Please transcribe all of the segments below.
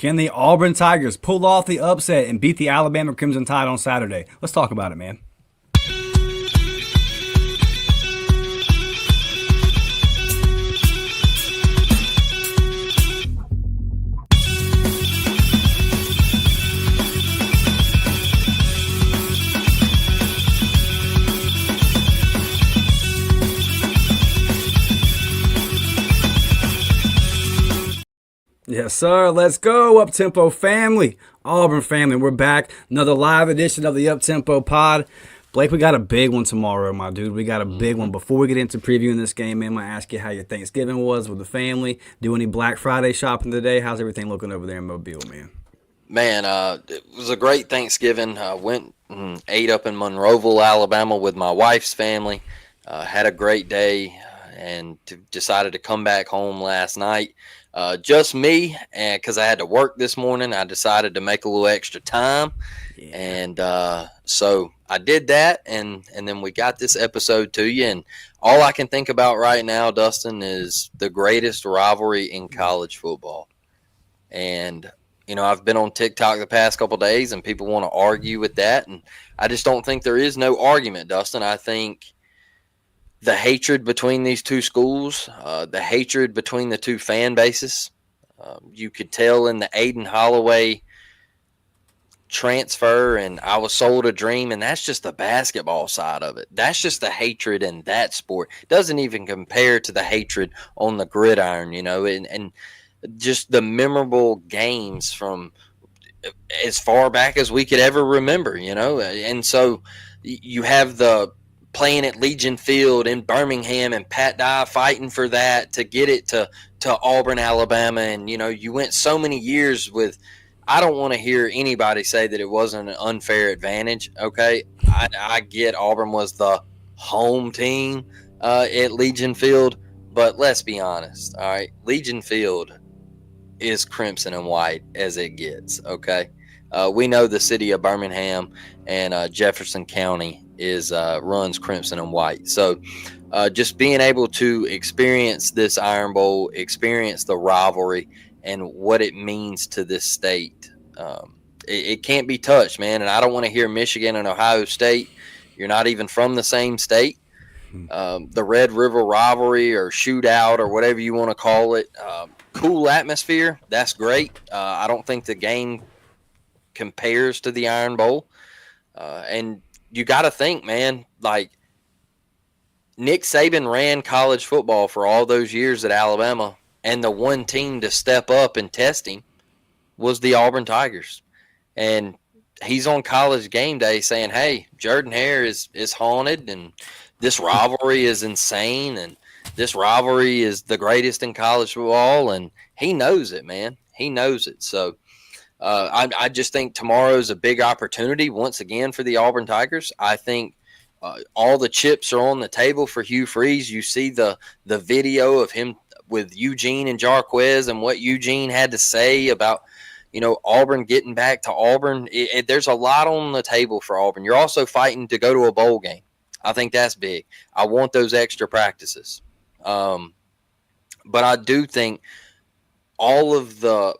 Can the Auburn Tigers pull off the upset and beat the Alabama Crimson Tide on Saturday? Let's talk about it, man. Yes, sir. Let's go, Up-Tempo family. Auburn family, we're back. Another live edition of the Up-Tempo pod. Blake, we got a big one tomorrow, my dude. We got a big one. Before we get into previewing this game, man, I'm going to ask you how your Thanksgiving was with the family. Do any Black Friday shopping today? How's everything looking over there in Mobile, man? Man, it was a great Thanksgiving. I went and ate up in Monroeville, Alabama with my wife's family. Had a great day and decided to come back home last night. Just me, and because I had to work this morning, I decided to make a little extra time. Yeah. And so I did that, and then we got this episode to you. And all I can think about right now, Dustin, is the greatest rivalry in college football. And I've been on TikTok the past couple of days, and people want to argue with that, and I just don't think there is no argument, Dustin. I think the hatred between these two schools, the hatred between the two fan bases, you could tell in the Aiden Holloway transfer and I was sold a dream, and that's just the basketball side of it. That's just the hatred in that sport. It doesn't even compare to the hatred on the gridiron, and just the memorable games from as far back as we could ever remember, and so you have the playing at Legion Field in Birmingham and Pat Dye fighting for that to get it to Auburn, Alabama. And, you went so many years with – I don't want to hear anybody say that it wasn't an unfair advantage, okay? I get Auburn was the home team at Legion Field, but let's be honest, all right? Legion Field is crimson and white as it gets, okay? We know the city of Birmingham and Jefferson County runs crimson and white. So just being able to experience this Iron Bowl, experience the rivalry and what it means to this state, it can't be touched, man. And I don't want to hear Michigan and Ohio State. You're not even from the same state. The Red River rivalry or shootout or whatever you want to call it, cool atmosphere. That's great. I don't think the game compares to the Iron Bowl. And you got to think, man, like Nick Saban ran college football for all those years at Alabama, and the one team to step up and test him was the Auburn Tigers. And he's on College Game Day saying, hey, Jordan Hare is haunted, and this rivalry is insane, and this rivalry is the greatest in college football, and he knows it, man. He knows it. So I just think tomorrow is a big opportunity once again for the Auburn Tigers. I think all the chips are on the table for Hugh Freeze. You see the video of him with Eugene and Jarquez and what Eugene had to say about, Auburn getting back to Auburn. There's a lot on the table for Auburn. You're also fighting to go to a bowl game. I think that's big. I want those extra practices. But I do think all of the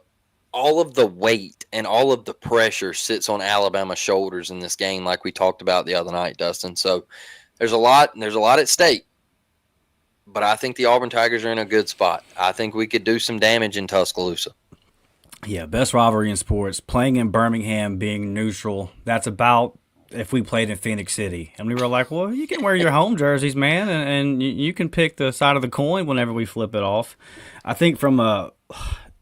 weight and all of the pressure sits on Alabama's shoulders in this game, like we talked about the other night, Dustin. So there's a lot at stake. But I think the Auburn Tigers are in a good spot. I think we could do some damage in Tuscaloosa. Yeah, best rivalry in sports. Playing in Birmingham, being neutral, that's about if we played in Phoenix City. And we were like, well, you can wear your home jerseys, man, and you can pick the side of the coin whenever we flip it off. I think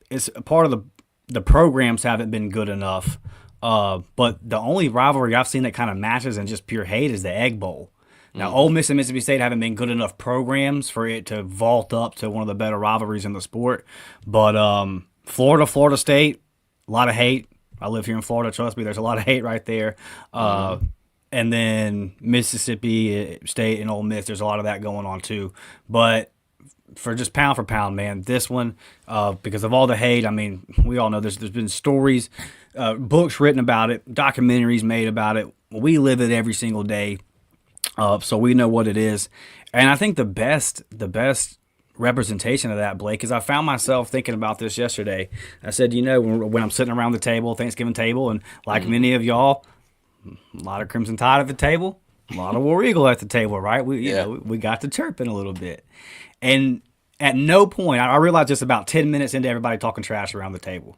it's a part of the programs haven't been good enough. But the only rivalry I've seen that kind of matches and just pure hate is the Egg Bowl. Now, Ole Miss and Mississippi State haven't been good enough programs for it to vault up to one of the better rivalries in the sport. But Florida State, a lot of hate. I live here in Florida. Trust me, there's a lot of hate right there. And then Mississippi State and Ole Miss, there's a lot of that going on too. But for just pound for pound, man, this one, because of all the hate, I mean, we all know there's been stories, books written about it, documentaries made about it. We live it every single day. So we know what it is. And I think the best representation of that, Blake, is I found myself thinking about this yesterday. I said, when I'm sitting around the table, Thanksgiving table, and like many of y'all, a lot of Crimson Tide at the table, a lot of War Eagle at the table, right? We got to chirping a little bit. And at no point, I realized just about 10 minutes into everybody talking trash around the table,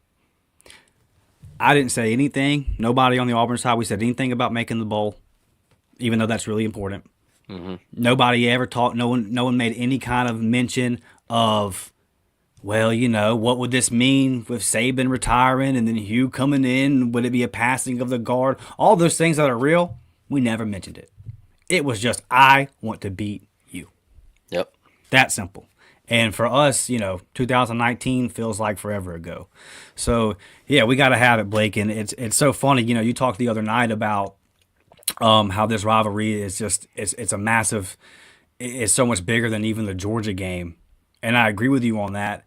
I didn't say anything. Nobody on the Auburn side, we said anything about making the bowl, even though that's really important. Nobody ever talked. No one made any kind of mention of, well, what would this mean with Saban retiring and then Hugh coming in? Would it be a passing of the guard? All those things that are real, we never mentioned it. It was just, I want to beat you. Yep. That simple. And for us, 2019 feels like forever ago. So yeah, we got to have it, Blake. And it's so funny. You talked the other night about how this rivalry is just it's a massive, it's so much bigger than even the Georgia game, and I agree with you on that.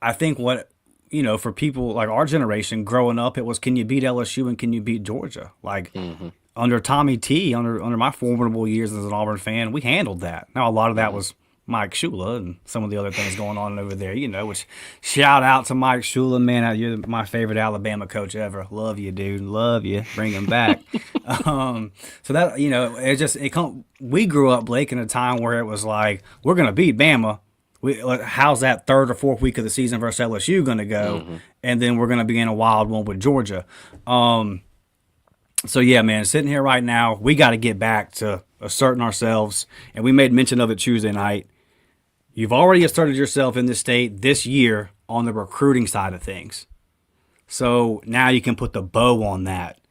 I think for people like our generation growing up, it was, can you beat LSU and can you beat Georgia? Like under Tommy T, under my formidable years as an Auburn fan, we handled that. Now a lot of that was Mike Shula and some of the other things going on over there, which shout out to Mike Shula, man. You're my favorite Alabama coach ever. Love you, dude. Love you. Bring him back. So that, we grew up, Blake, in a time where it was like, we're going to beat Bama. How's that third or fourth week of the season versus LSU going to go? And then we're going to be in a wild one with Georgia. So yeah, man, sitting here right now, we got to get back to asserting ourselves. And we made mention of it Tuesday night. You've already asserted yourself in this state this year on the recruiting side of things. So now you can put the bow on that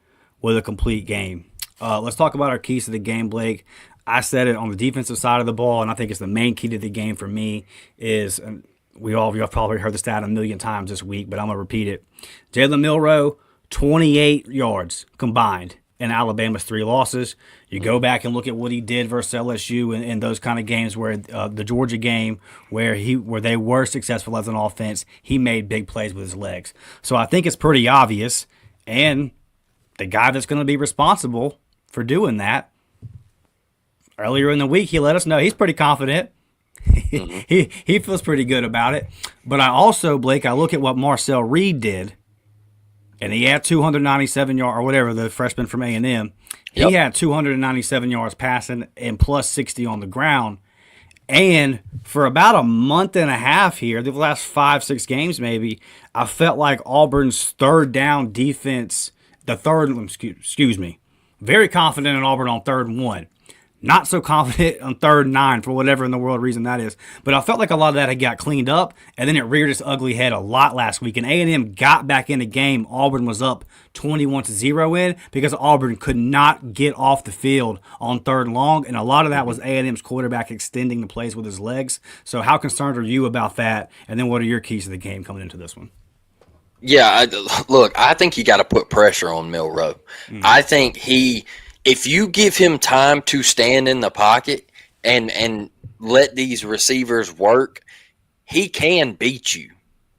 with a complete game. Let's talk about our keys to the game, Blake. I said it on the defensive side of the ball, and I think it's the main key to the game for me is, and you've probably heard the stat a million times this week, but I'm going to repeat it. Jalen Milroe, 28 yards combined in Alabama's 3 losses. You go back and look at what he did versus LSU in those kind of games where the Georgia game where they were successful as an offense, he made big plays with his legs. So I think it's pretty obvious, and the guy that's going to be responsible for doing that, earlier in the week he let us know he's pretty confident. He feels pretty good about it. But I also, Blake, I look at what Marcel Reed did, and he had 297 yards or whatever, the freshman from A&M. He had 297 yards passing and plus 60 on the ground. And for about a month and a half here, the last 5-6 games maybe, I felt like Auburn's third down defense, very confident in Auburn on 3rd and 1. Not so confident on 3rd and 9 for whatever in the world reason that is. But I felt like a lot of that had got cleaned up, and then it reared its ugly head a lot last week. And A&M got back in the game. Auburn was up 21-0 in because Auburn could not get off the field on 3rd and long, and a lot of that was A&M's quarterback extending the plays with his legs. So how concerned are you about that? And then what are your keys to the game coming into this one? Yeah, I think you got to put pressure on Milroe. I think if you give him time to stand in the pocket and let these receivers work, he can beat you.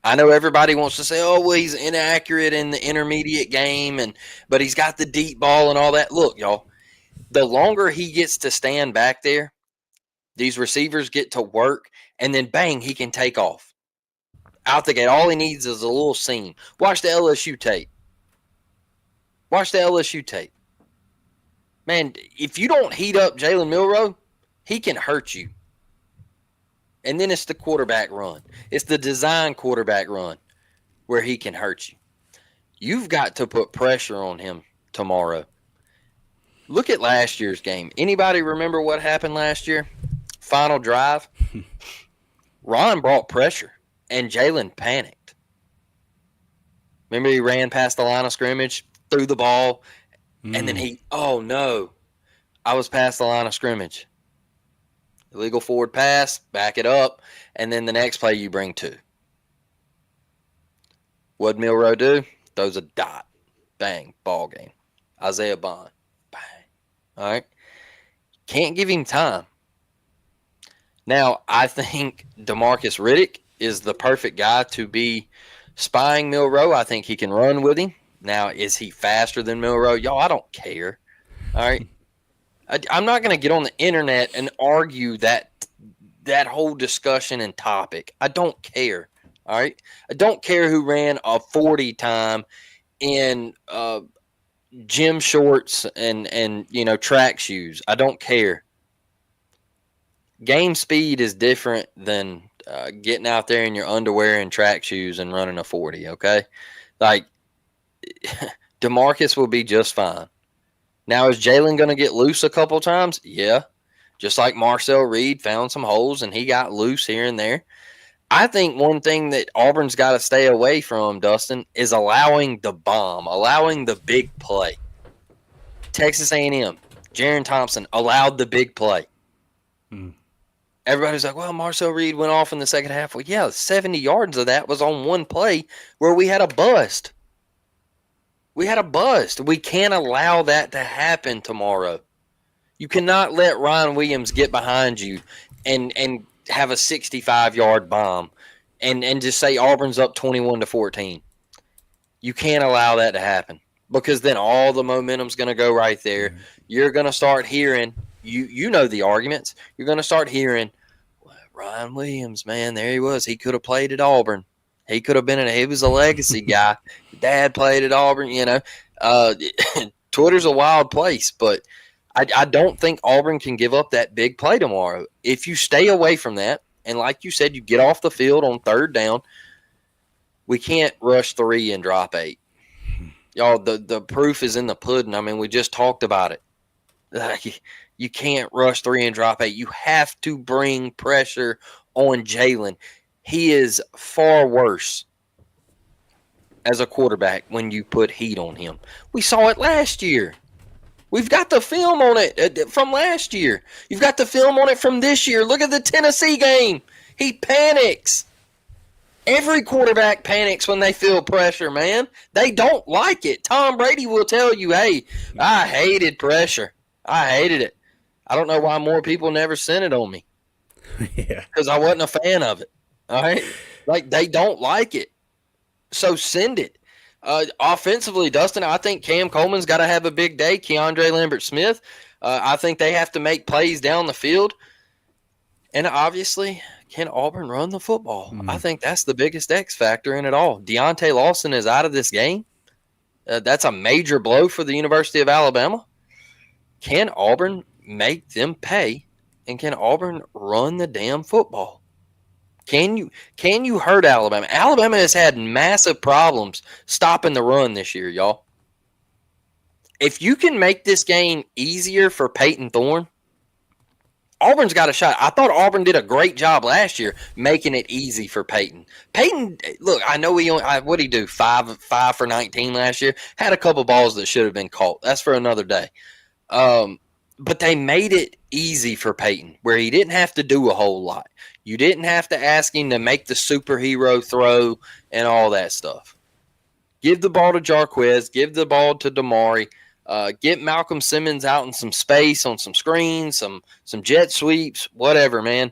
I know everybody wants to say, oh, well, he's inaccurate in the intermediate game, but he's got the deep ball and all that. Look, y'all, the longer he gets to stand back there, these receivers get to work, and then bang, he can take off. Out the gate, all he needs is a little seam. Watch the LSU tape. Man, if you don't heat up Jalen Milroe, he can hurt you. And then it's the quarterback run. It's the design quarterback run where he can hurt you. You've got to put pressure on him tomorrow. Look at last year's game. Anybody remember what happened last year? Final drive. Ron brought pressure, and Jalen panicked. Remember he ran past the line of scrimmage, threw the ball, and then oh no, I was past the line of scrimmage. Illegal forward pass, back it up, and then the next play you bring 2. What'd Milroe do? Throws a dot. Bang, ball game. Isaiah Bond. Bang. All right. Can't give him time. Now, I think DeMarcus Riddick is the perfect guy to be spying Milroe. I think he can run with him. Now, is he faster than Milroe? Y'all, I don't care. All right. I'm not going to get on the internet and argue that that whole discussion and topic. I don't care. All right. I don't care who ran a 40 time in gym shorts and track shoes. I don't care. Game speed is different than getting out there in your underwear and track shoes and running a 40. Okay. Like, DeMarcus will be just fine. Now, is Jalen going to get loose a couple times? Yeah. Just like Marcel Reed found some holes and he got loose here and there. I think one thing that Auburn's got to stay away from, Dustin, is allowing the bomb, allowing the big play. Texas A&M, Jaron Thompson allowed the big play. Everybody's like, well, Marcel Reed went off in the second half. Well, yeah, 70 yards of that was on one play where we had a bust. We can't allow that to happen tomorrow. You cannot let Ryan Williams get behind you and have a 65-yard bomb and just say Auburn's up 21-14. You can't allow that to happen because then all the momentum's going to go right there. You're going to start hearing, you know the arguments. You're going to start hearing, well, Ryan Williams, man, there he was. He could have played at Auburn. He could have been he was a legacy guy. Dad played at Auburn, Twitter's a wild place, but I don't think Auburn can give up that big play tomorrow. If you stay away from that, and like you said, you get off the field on third down, we can't rush 3 and drop 8. Y'all, the proof is in the pudding. I mean, we just talked about it. Like, you can't rush 3 and drop 8. You have to bring pressure on Jalen. He is far worse as a quarterback when you put heat on him. We saw it last year. We've got the film on it from last year. You've got the film on it from this year. Look at the Tennessee game. He panics. Every quarterback panics when they feel pressure, man. They don't like it. Tom Brady will tell you, hey, I hated pressure. I hated it. I don't know why more people never sent it on me. Yeah. Because I wasn't a fan of it. All right? Like, they don't like it. So send it. Offensively, Dustin, I think Cam Coleman's got to have a big day. Keandre Lambert-Smith, I think they have to make plays down the field. And obviously, can Auburn run the football? I think that's the biggest X factor in it all. Deontay Lawson is out of this game. That's a major blow for the University of Alabama. Can Auburn make them pay? And can Auburn run the damn football? Can you hurt Alabama? Alabama has had massive problems stopping the run this year, y'all. If you can make this game easier for Peyton Thorne, Auburn's got a shot. I thought Auburn did a great job last year making it easy for Peyton. Peyton, look, I know what did he do? 5 for 19 last year. Had a couple balls that should have been caught. That's for another day. But they made it easy for Peyton, where he didn't have to do a whole lot. You didn't have to ask him to make the superhero throw and all that stuff. Give the ball to Jarquez. Give the ball to Damari. Get Malcolm Simmons out in some space on some screens, some jet sweeps, whatever, man.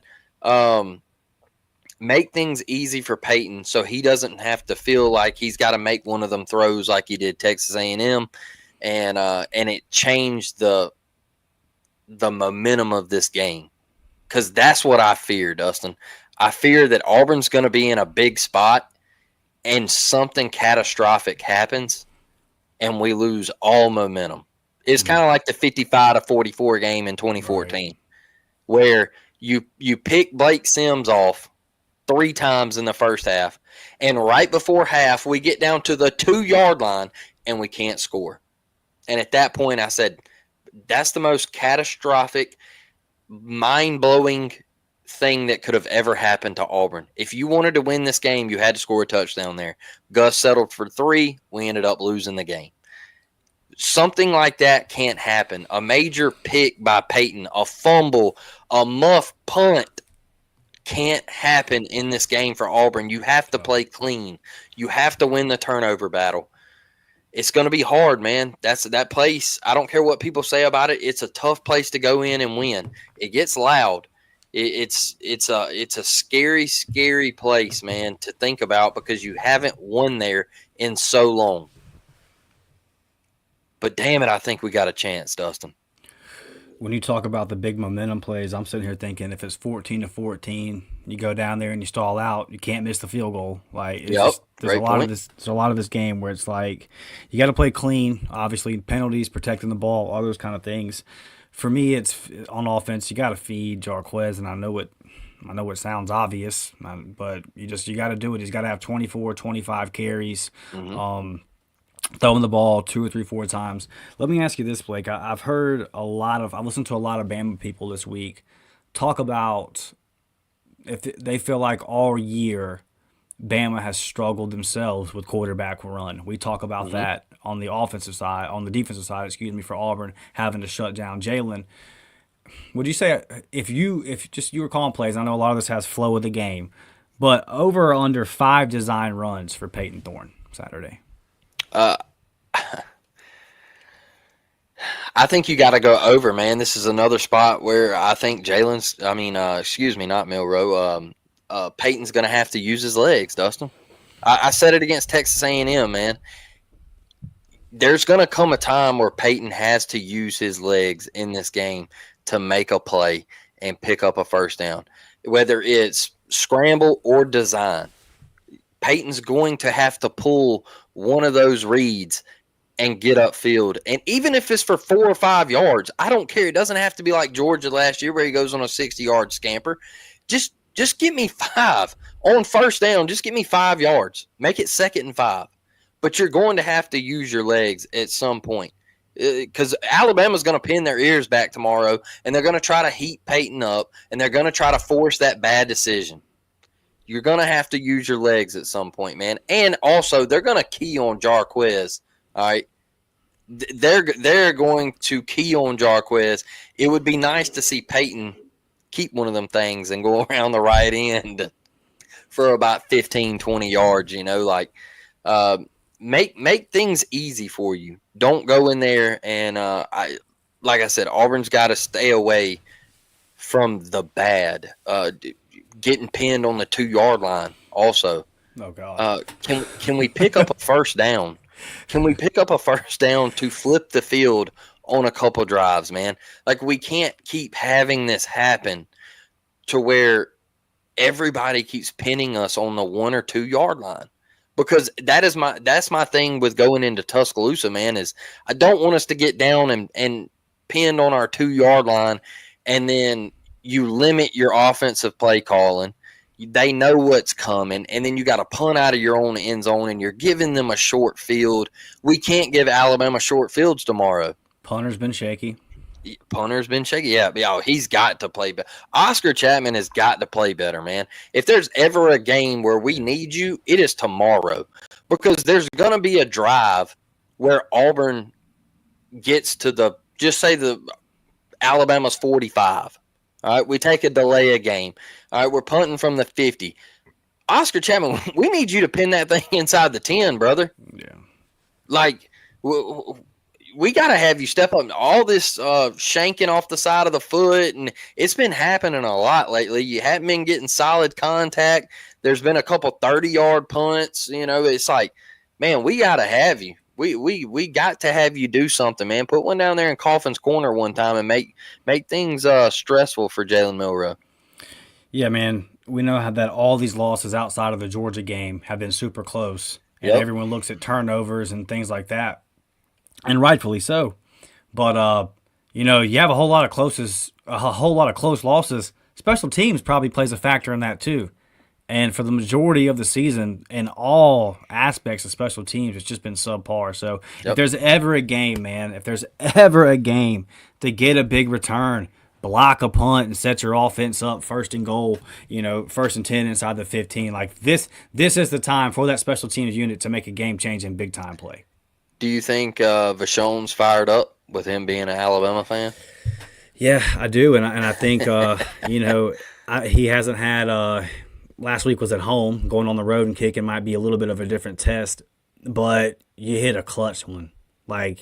Make things easy for Peyton so he doesn't have to feel like he's got to make one of them throws like he did Texas A&M, and it changed the momentum of this game. Because that's what I fear, Dustin. I fear that Auburn's going to be in a big spot and something catastrophic happens and we lose all momentum. It's kind of like the 55-44 game in 2014 where you pick Blake Sims off 3 times in the first half, and right before half we get down to the 2-yard line and we can't score. And at that point I said, that's the most catastrophic, mind-blowing thing that could have ever happened to Auburn. If you wanted to win this game, you had to score a touchdown there. Gus settled for 3. We ended up losing the game. Something like that can't happen. A major pick by Peyton, a fumble, a muff punt can't happen in this game for Auburn. You have to play clean. You have to win the turnover battle. It's going to be hard, man. That place. I don't care what people say about it. It's a tough place to go in and win. It gets loud. It's a scary, scary place, man, to think about because you haven't won there in so long. But damn it, I think we got a chance, Dustin. when you talk about the big momentum plays, I'm sitting here thinking if it's 14-14, you go down there and you stall out, you can't miss the field goal. Like it's Yep, just great point. there's a lot of this game where it's like you got to play clean, obviously penalties, protecting the ball, all those kind of things. For me, it's on offense, you got to feed Jarquez, and I know it sounds obvious, but you got to do it. He's got to have 24, 25 carries. Hmm. Throwing the ball two or three, four times. Let me ask you this, Blake. I've heard I've listened to a lot of Bama people this week talk about if they feel like all year Bama has struggled themselves with quarterback run. We talk about Hmm. that on the offensive side, on the defensive side, excuse me, for Auburn having to shut down Jalen. Would you say if just you were calling plays? I know a lot of this has flow of the game, but over or under 5 design runs for Peyton Thorne Saturday. Uh, I think you got to go over, man. This is another spot where I think excuse me, not Milrow. Peyton's going to have to use his legs, Dustin. I said it against Texas A&M, man. There's going to come a time where Peyton has to use his legs in this game to make a play and pick up a first down, whether it's scramble or design. Peyton's going to have to pull one of those reads and get upfield. And even if it's for 4 or 5 yards, I don't care. It doesn't have to be like Georgia last year where he goes on a 60-yard scamper. Just give me 5 on first down. Just give me 5 yards. Make it 2nd and 5. But you're going to have to use your legs at some point because Alabama's going to pin their ears back tomorrow, and they're going to try to heat Peyton up, and they're going to try to force that bad decision. You're going to have to use your legs at some point, man. And also, they're going to key on Jarquez. All right, they're going to key on Jarquez. It would be nice to see Peyton keep one of them things and go around the right end for about 15, 20 yards. Make things easy for you. Don't go in there and like I said, Auburn's got to stay away from the bad. Getting pinned on the 2-yard line also. Oh God. Can we pick up a first down? Can we pick up a first down to flip the field on a couple drives, man? Like we can't keep having this happen to where everybody keeps pinning us on the 1 or 2-yard line. Because that's my thing with going into Tuscaloosa, man, is I don't want us to get down and pinned on our 2-yard line and then you limit your offensive play calling. They know what's coming, and then you got to punt out of your own end zone, and you're giving them a short field. We can't give Alabama short fields tomorrow. Punter's been shaky. Punter's been shaky. Yeah, he's got to play better. Oscar Chapman has got to play better, man. If there's ever a game where we need you, it is tomorrow. Because there's going to be a drive where Auburn gets to the Alabama's 45. All right, we take a delay a game. All right, we're punting from the 50. Oscar Chapman, we need you to pin that thing inside the 10, brother. Yeah. Like, we got to have you step up. All this shanking off the side of the foot, and it's been happening a lot lately. You haven't been getting solid contact. There's been a couple 30-yard punts. It's like, man, we got to have you. We got to have you do something, man. Put one down there in Coffin's corner one time and make things stressful for Jalen Milrow. Yeah, man. We know how that all these losses outside of the Georgia game have been super close, and Yep. everyone looks at turnovers and things like that, and rightfully so. But you have a whole lot of close losses. Special teams probably plays a factor in that too. And for the majority of the season, in all aspects of special teams, it's just been subpar. So if Yep. there's ever a game, man, to get a big return, block a punt and set your offense up first and goal, 1st and 10 inside the 15, like this is the time for that special teams unit to make a game-changing big-time play. Do you think Vashon's fired up with him being an Alabama fan? Yeah, I do, and I think he hasn't had. Last week was at home. Going on the road and kicking might be a little bit of a different test, but you hit a clutch one. And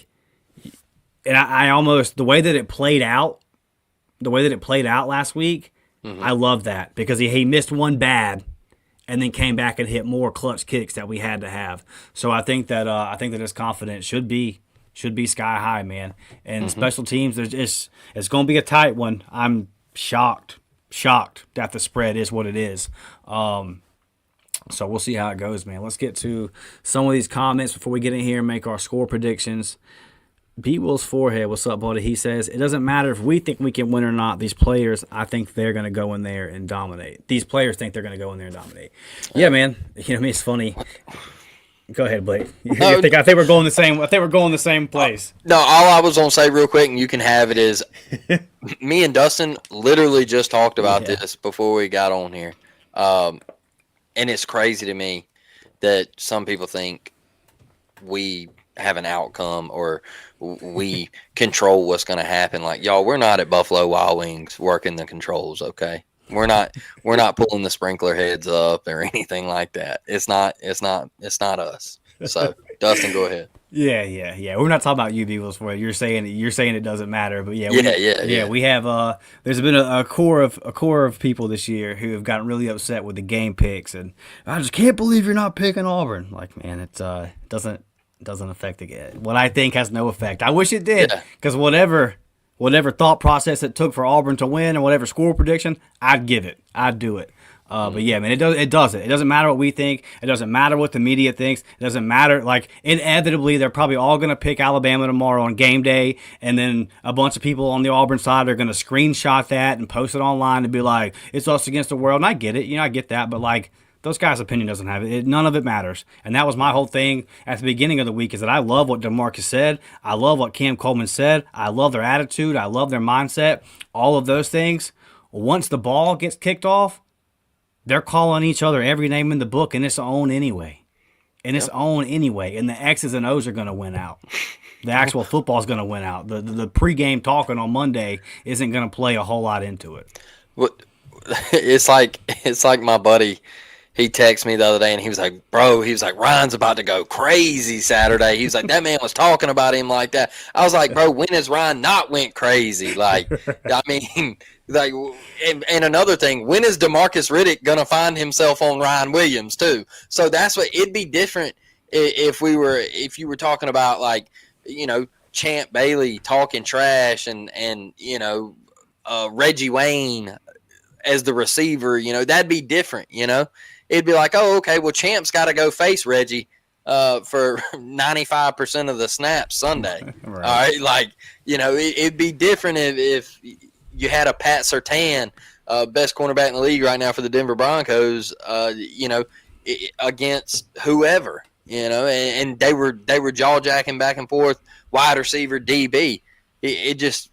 I almost the way that it played out last week. Mm-hmm. I love that because he missed one bad, and then came back and hit more clutch kicks that we had to have. So I think that his confidence should be should be sky high, man. And special teams, it's going to be a tight one. I'm shocked that the spread is what it is. So we'll see how it goes, man. Let's get to some of these comments before we get in here and make our score predictions. Beat Will's forehead. What's up, buddy? He says, it doesn't matter if we think we can win or not. These players, I think they're going to go in there and dominate. These players think they're going to go in there and dominate. Yeah, man. You know what I mean? It's funny. Go ahead, Blake. I think we're going the same. I think we're going the same place. No, all I was going to say real quick, and you can have it, is me and Dustin literally just talked about this before we got on here. And it's crazy to me that some people think we have an outcome or we control what's going to happen. Like, y'all, we're not at Buffalo Wild Wings working the controls, okay? We're not pulling the sprinkler heads up or anything like that. It's not us. So, Dustin, go ahead. Yeah. We're not talking about you, Beagles. For you're saying it doesn't matter, but yeah, we have. There's been a core of people this year who have gotten really upset with the game picks, and I just can't believe you're not picking Auburn. Like, man, it doesn't affect the game. What I think has no effect. I wish it did, because whatever thought process it took for Auburn to win, and whatever score prediction, I'd give it. I'd do it. But yeah, man, it doesn't. It doesn't matter what we think. It doesn't matter what the media thinks. It doesn't matter. Like, inevitably, they're probably all going to pick Alabama tomorrow on game day, and then a bunch of people on the Auburn side are going to screenshot that and post it online and be like, it's us against the world. And I get it. I get that. But, like, those guys' opinion doesn't have it. None of it matters. And that was my whole thing at the beginning of the week, is that I love what DeMarcus said. I love what Cam Coleman said. I love their attitude. I love their mindset. All of those things. Once the ball gets kicked off, they're calling each other every name in the book, and it's on anyway. And the X's and O's are going to win out. The actual football is going to win out. The pregame talking on Monday isn't going to play a whole lot into it. It's like my buddy. He texted me the other day, and he was like, Ryan's about to go crazy Saturday. He was like, that man was talking about him like that. I was like, bro, when has Ryan not went crazy? Like, I mean, like, and another thing, when is DeMarcus Riddick going to find himself on Ryan Williams too? So that's what it'd be different if you were talking about, like, Champ Bailey talking trash and Reggie Wayne as the receiver, that'd be different, It'd be like, oh, okay, well, Champ's got to go face Reggie for 95% of the snaps Sunday. Right. All right, like, it'd be different if you had a Pat Surtain, best cornerback in the league right now for the Denver Broncos, against whoever, and they were jaw jacking back and forth, wide receiver, DB. It just,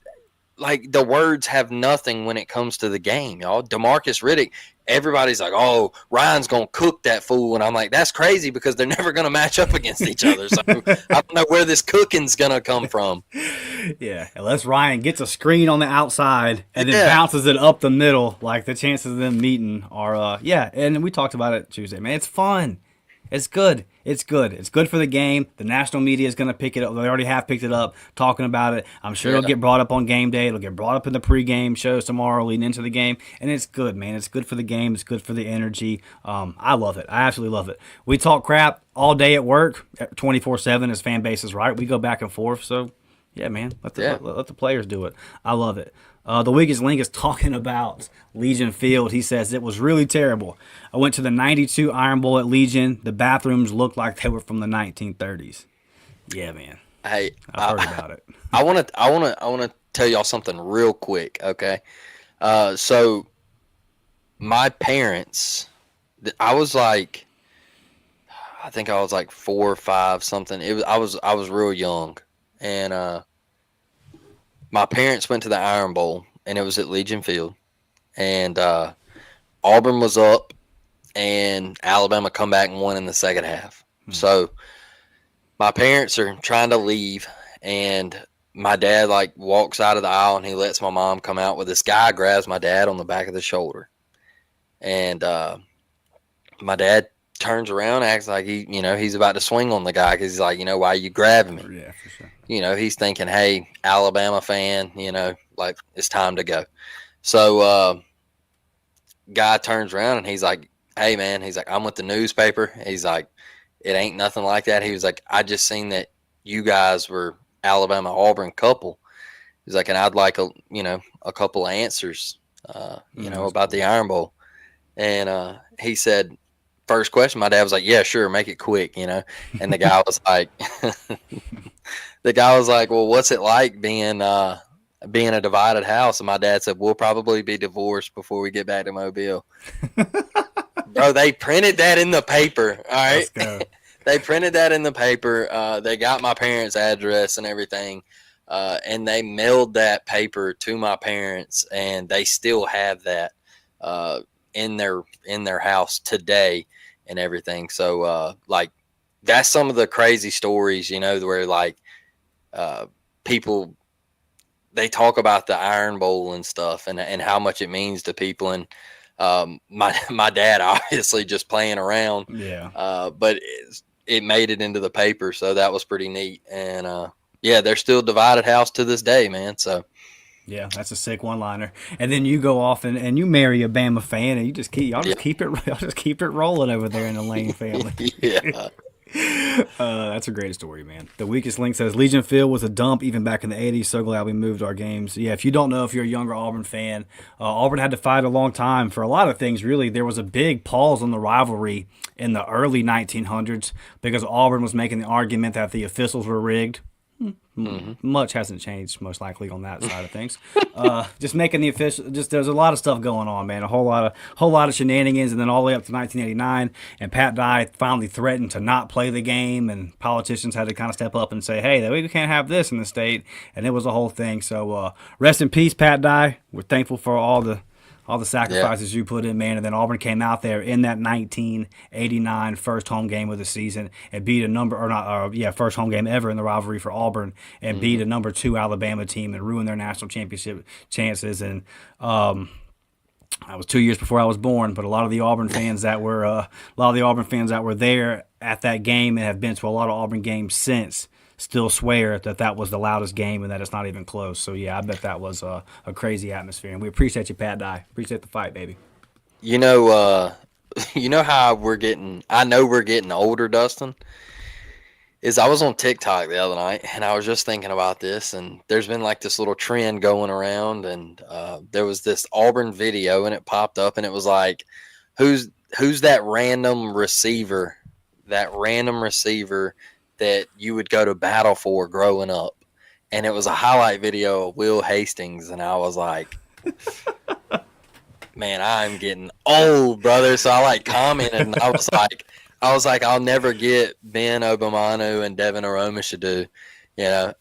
like, the words have nothing when it comes to the game, y'all. DeMarcus Riddick, everybody's like, oh, Ryan's going to cook that fool. And I'm like, that's crazy, because they're never going to match up against each other. So I don't know where this cooking's going to come from. Yeah, unless Ryan gets a screen on the outside and then bounces it up the middle, like, the chances of them meeting are, and we talked about it Tuesday, man. It's fun. It's good. It's good for the game. The national media is going to pick it up. They already have picked it up, talking about it. I'm sure it'll get brought up on game day. It'll get brought up in the pregame shows tomorrow leading into the game. And it's good, man. It's good for the game. It's good for the energy. I love it. I absolutely love it. We talk crap all day at work, 24/7 as fan bases, right? We go back and forth. So, yeah, man, let the players do it. I love it. The Weakest Link is talking about Legion Field. He says, it was really terrible. I went to the 92 Iron Bowl at Legion. The bathrooms looked like they were from the 1930s. Yeah, man. Hey, I've heard about it. I want to tell y'all something real quick, okay? So my parents, I was like 4 or 5 something. I was real young, and my parents went to the Iron Bowl, and it was at Legion Field, and Auburn was up, and Alabama come back and won in the second half. So my parents are trying to leave, and my dad, like, walks out of the aisle, and he lets my mom come out. With this guy grabs my dad on the back of the shoulder, and my dad turns around, acts like he's about to swing on the guy, because he's like, why are you grabbing me? Yeah, for sure. He's thinking, hey, Alabama fan, like, it's time to go. So guy turns around, and he's like, hey, man, he's like, I'm with the newspaper. He's like, it ain't nothing like that. He was like, I just seen that you guys were Alabama Auburn couple. He's like, and I'd like a couple of answers, about Cool. the Iron Bowl. And he said, first question, my dad was like, yeah, sure, make it quick. And the guy was like, well, what's it like being a divided house? And my dad said, we'll probably be divorced before we get back to Mobile. Bro, they printed that in the paper. All right. Let's go. They printed that in the paper. They got my parents' address and everything. And they mailed that paper to my parents, and they still have that in their house today and everything. So like, that's some of the crazy stories, where like people, they talk about the Iron Bowl and stuff, and how much it means to people. And my dad obviously just playing around, but it made it into the paper, so that was pretty neat. And yeah, they're still divided house to this day, man. So yeah, that's a sick one-liner. And then you go off and you marry a Bama fan, and y'all just keep it rolling over there in the Lane family. Yeah. That's a great story, man. The Weakest Link says Legion Field was a dump even back in the 80s. So glad we moved our games. Yeah, if you don't know, if you're a younger Auburn fan, Auburn had to fight a long time for a lot of things, really. There was a big pause on the rivalry in the early 1900s because Auburn was making the argument that the officials were rigged. Much hasn't changed, most likely, on that side of things. Just making the official. There's a lot of stuff going on, man. A whole lot of shenanigans, and then all the way up to 1989. And Pat Dye finally threatened to not play the game, and politicians had to kind of step up and say, "Hey, we can't have this in the state." And it was a whole thing. So rest in peace, Pat Dye. We're thankful for all the sacrifices you put in, man. And then Auburn came out there in that 1989 first home game of the season and beat first home game ever in the rivalry for Auburn, and beat a number 2 Alabama team and ruined their national championship chances. And I was 2 years before I was born, but a lot of the Auburn fans that were there at that game and have been to a lot of Auburn games since still swear that was the loudest game and that it's not even close. So yeah, I bet that was a crazy atmosphere, and we appreciate you, Pat Dye. Appreciate the fight, baby. You know how I know we're getting older, Dustin. Is I was on TikTok the other night, and I was just thinking about this, and there's been like this little trend going around, and there was this Auburn video, and it popped up, and it was like, who's that random receiver that you would go to battle for growing up? And it was a highlight video of Will Hastings, and I was like, man, I'm getting old, brother. So I like commented, and I was like, I'll never get Ben Obamanu and Devin Aromashadu,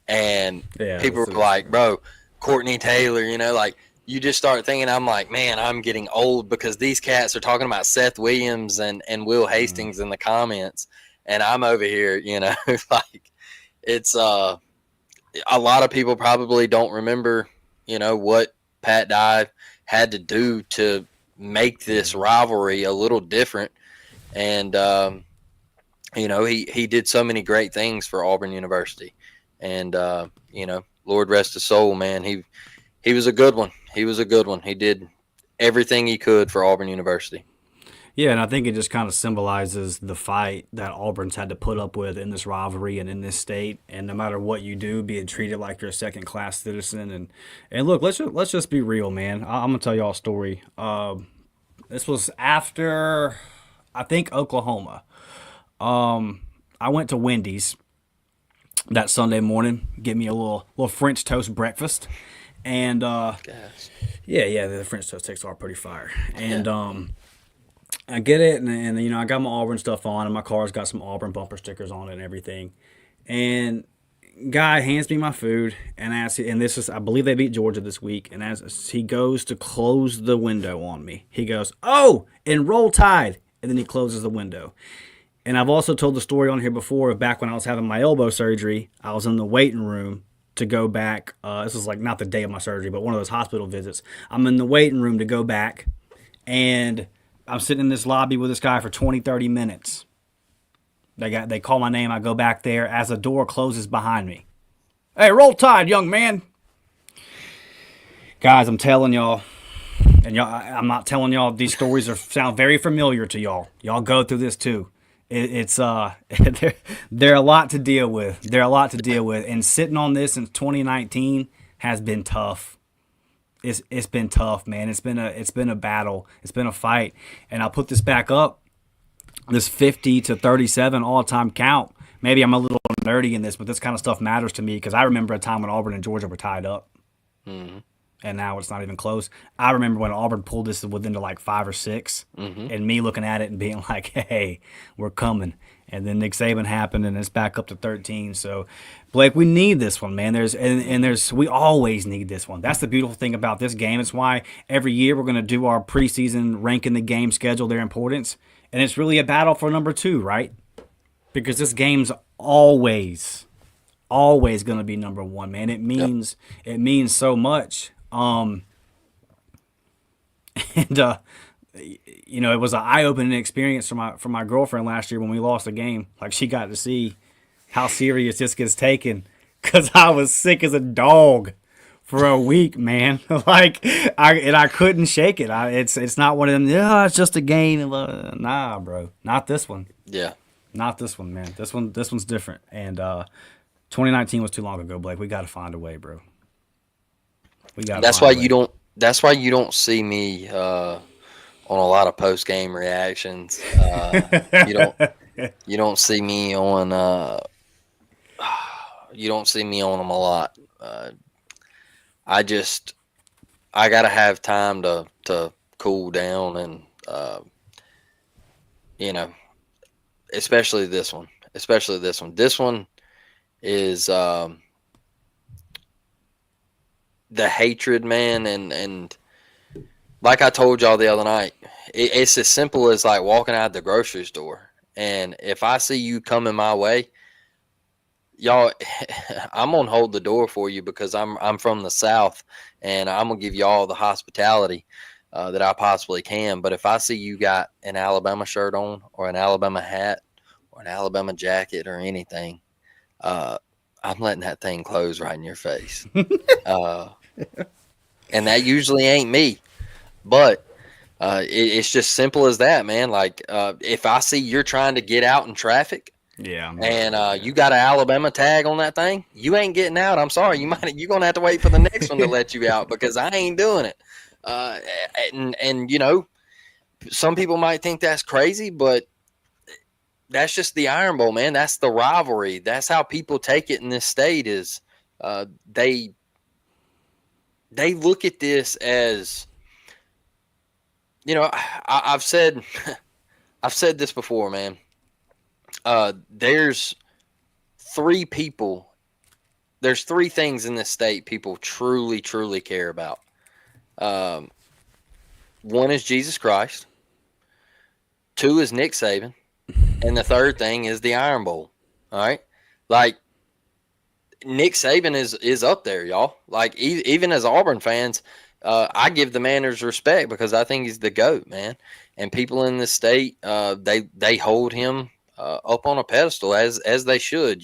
and people were like, bro, Courtney Taylor, like, you just start thinking, I'm like, man, I'm getting old because these cats are talking about Seth Williams and Will Hastings in the comments. And I'm over here, like, it's a lot of people probably don't remember, what Pat Dye had to do to make this rivalry a little different. And, he did so many great things for Auburn University. And, Lord rest his soul, man. He was a good one. He was a good one. He did everything he could for Auburn University. Yeah, and I think it just kind of symbolizes the fight that Auburn's had to put up with in this rivalry and in this state. And no matter what you do, being treated like you're a second-class citizen. And look, let's just be real, man. I'm gonna tell y'all a story. This was after, I think, Oklahoma. I went to Wendy's that Sunday morning, get me a little French toast breakfast, and yeah, the French toast takes are pretty fire. And I get it, and I got my Auburn stuff on, and my car's got some Auburn bumper stickers on it and everything. And guy hands me my food, and this is, I believe they beat Georgia this week, and as he goes to close the window on me, he goes, "Oh, and Roll Tide," and then he closes the window. And I've also told the story on here before of back when I was having my elbow surgery. I was in the waiting room to go back. This was like not the day of my surgery, but one of those hospital visits. I'm in the waiting room to go back, and I'm sitting in this lobby with this guy for 20, 30 minutes. They call my name. I go back there as a door closes behind me. "Hey, Roll Tide, young man." Guys, I'm telling y'all, and I'm not telling y'all these stories sound very familiar to y'all. Y'all go through this too. it's they're a lot to deal with. They're a lot to deal with, and sitting on this since 2019 has been tough. It's been tough, man. It's been a battle. It's been a fight, and I'll put this back up. This 50-37 all time count. Maybe I'm a little nerdy in this, but this kind of stuff matters to me because I remember a time when Auburn and Georgia were tied up, and now it's not even close. I remember when Auburn pulled this within to like 5 or 6, and me looking at it and being like, "Hey, we're coming." And then Nick Saban happened, and it's back up to 13. So, Blake, we need this one, man. We always need this one. That's the beautiful thing about this game. It's why every year we're going to do our preseason ranking the game schedule, their importance, and it's really a battle for number 2, right? Because this game's always going to be number 1, man. It means so much. And it was an eye-opening experience for my girlfriend last year when we lost a game. Like, she got to see how serious this gets taken because I was sick as a dog for a week, man. I couldn't shake it. It's not one of them. Yeah, it's just a game. Nah, bro, not this one. Yeah. Not this one, man. This one's different. And 2019 was too long ago, Blake. We got to find a way, bro. That's why you don't see me on a lot of post game reactions. You don't see me on you don't see me on them a lot. I gotta have time to cool down and especially this one. This one is the hatred, man, and like I told y'all the other night, it's as simple as like walking out the grocery store, and if I see you coming my way, y'all, I'm gonna hold the door for you because I'm from the South, and I'm gonna give you all the hospitality that I possibly can. But if I see you got an Alabama shirt on, or an Alabama hat, or an Alabama jacket, or anything, I'm letting that thing close right in your face. And that usually ain't me, but it's just simple as that, man. Like, if I see you're trying to get out in traffic, and you got an Alabama tag on that thing, you ain't getting out. I'm sorry, you're gonna have to wait for the next one to let you out because I ain't doing it. And some people might think that's crazy, but that's just the Iron Bowl, man. That's the rivalry. That's how people take it in this state. Is they look at this as, I've said this before, man. There's three things in this state people truly, truly care about. One is Jesus Christ. 2 is Nick Saban. And the third thing is the Iron Bowl. All right. Like, Nick Saban is up there, y'all. Like, even as Auburn fans, I give the man his respect because I think he's the GOAT, man. And people in this state, they hold him up on a pedestal as they should,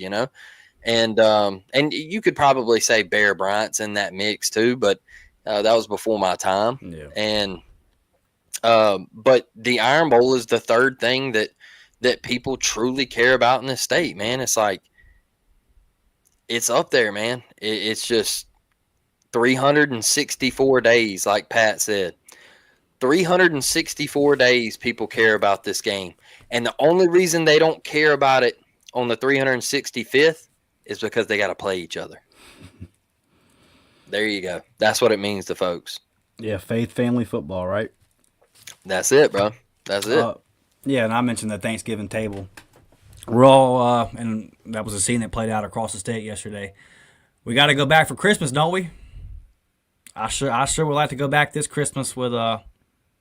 And you could probably say Bear Bryant's in that mix too, but that was before my time. Yeah. And but the Iron Bowl is the third thing that people truly care about in this state, man. It's like, it's up there, man. It's just 364 days, like Pat said. 364 days people care about this game. And the only reason they don't care about it on the 365th is because they got to play each other. There you go. That's what it means to folks. Yeah, faith, family, football, right? That's it, bro. That's it. Yeah, and I mentioned the Thanksgiving table. We're all, and that was a scene that played out across the state yesterday. We got to go back for Christmas, don't we? I sure would like to go back this Christmas with a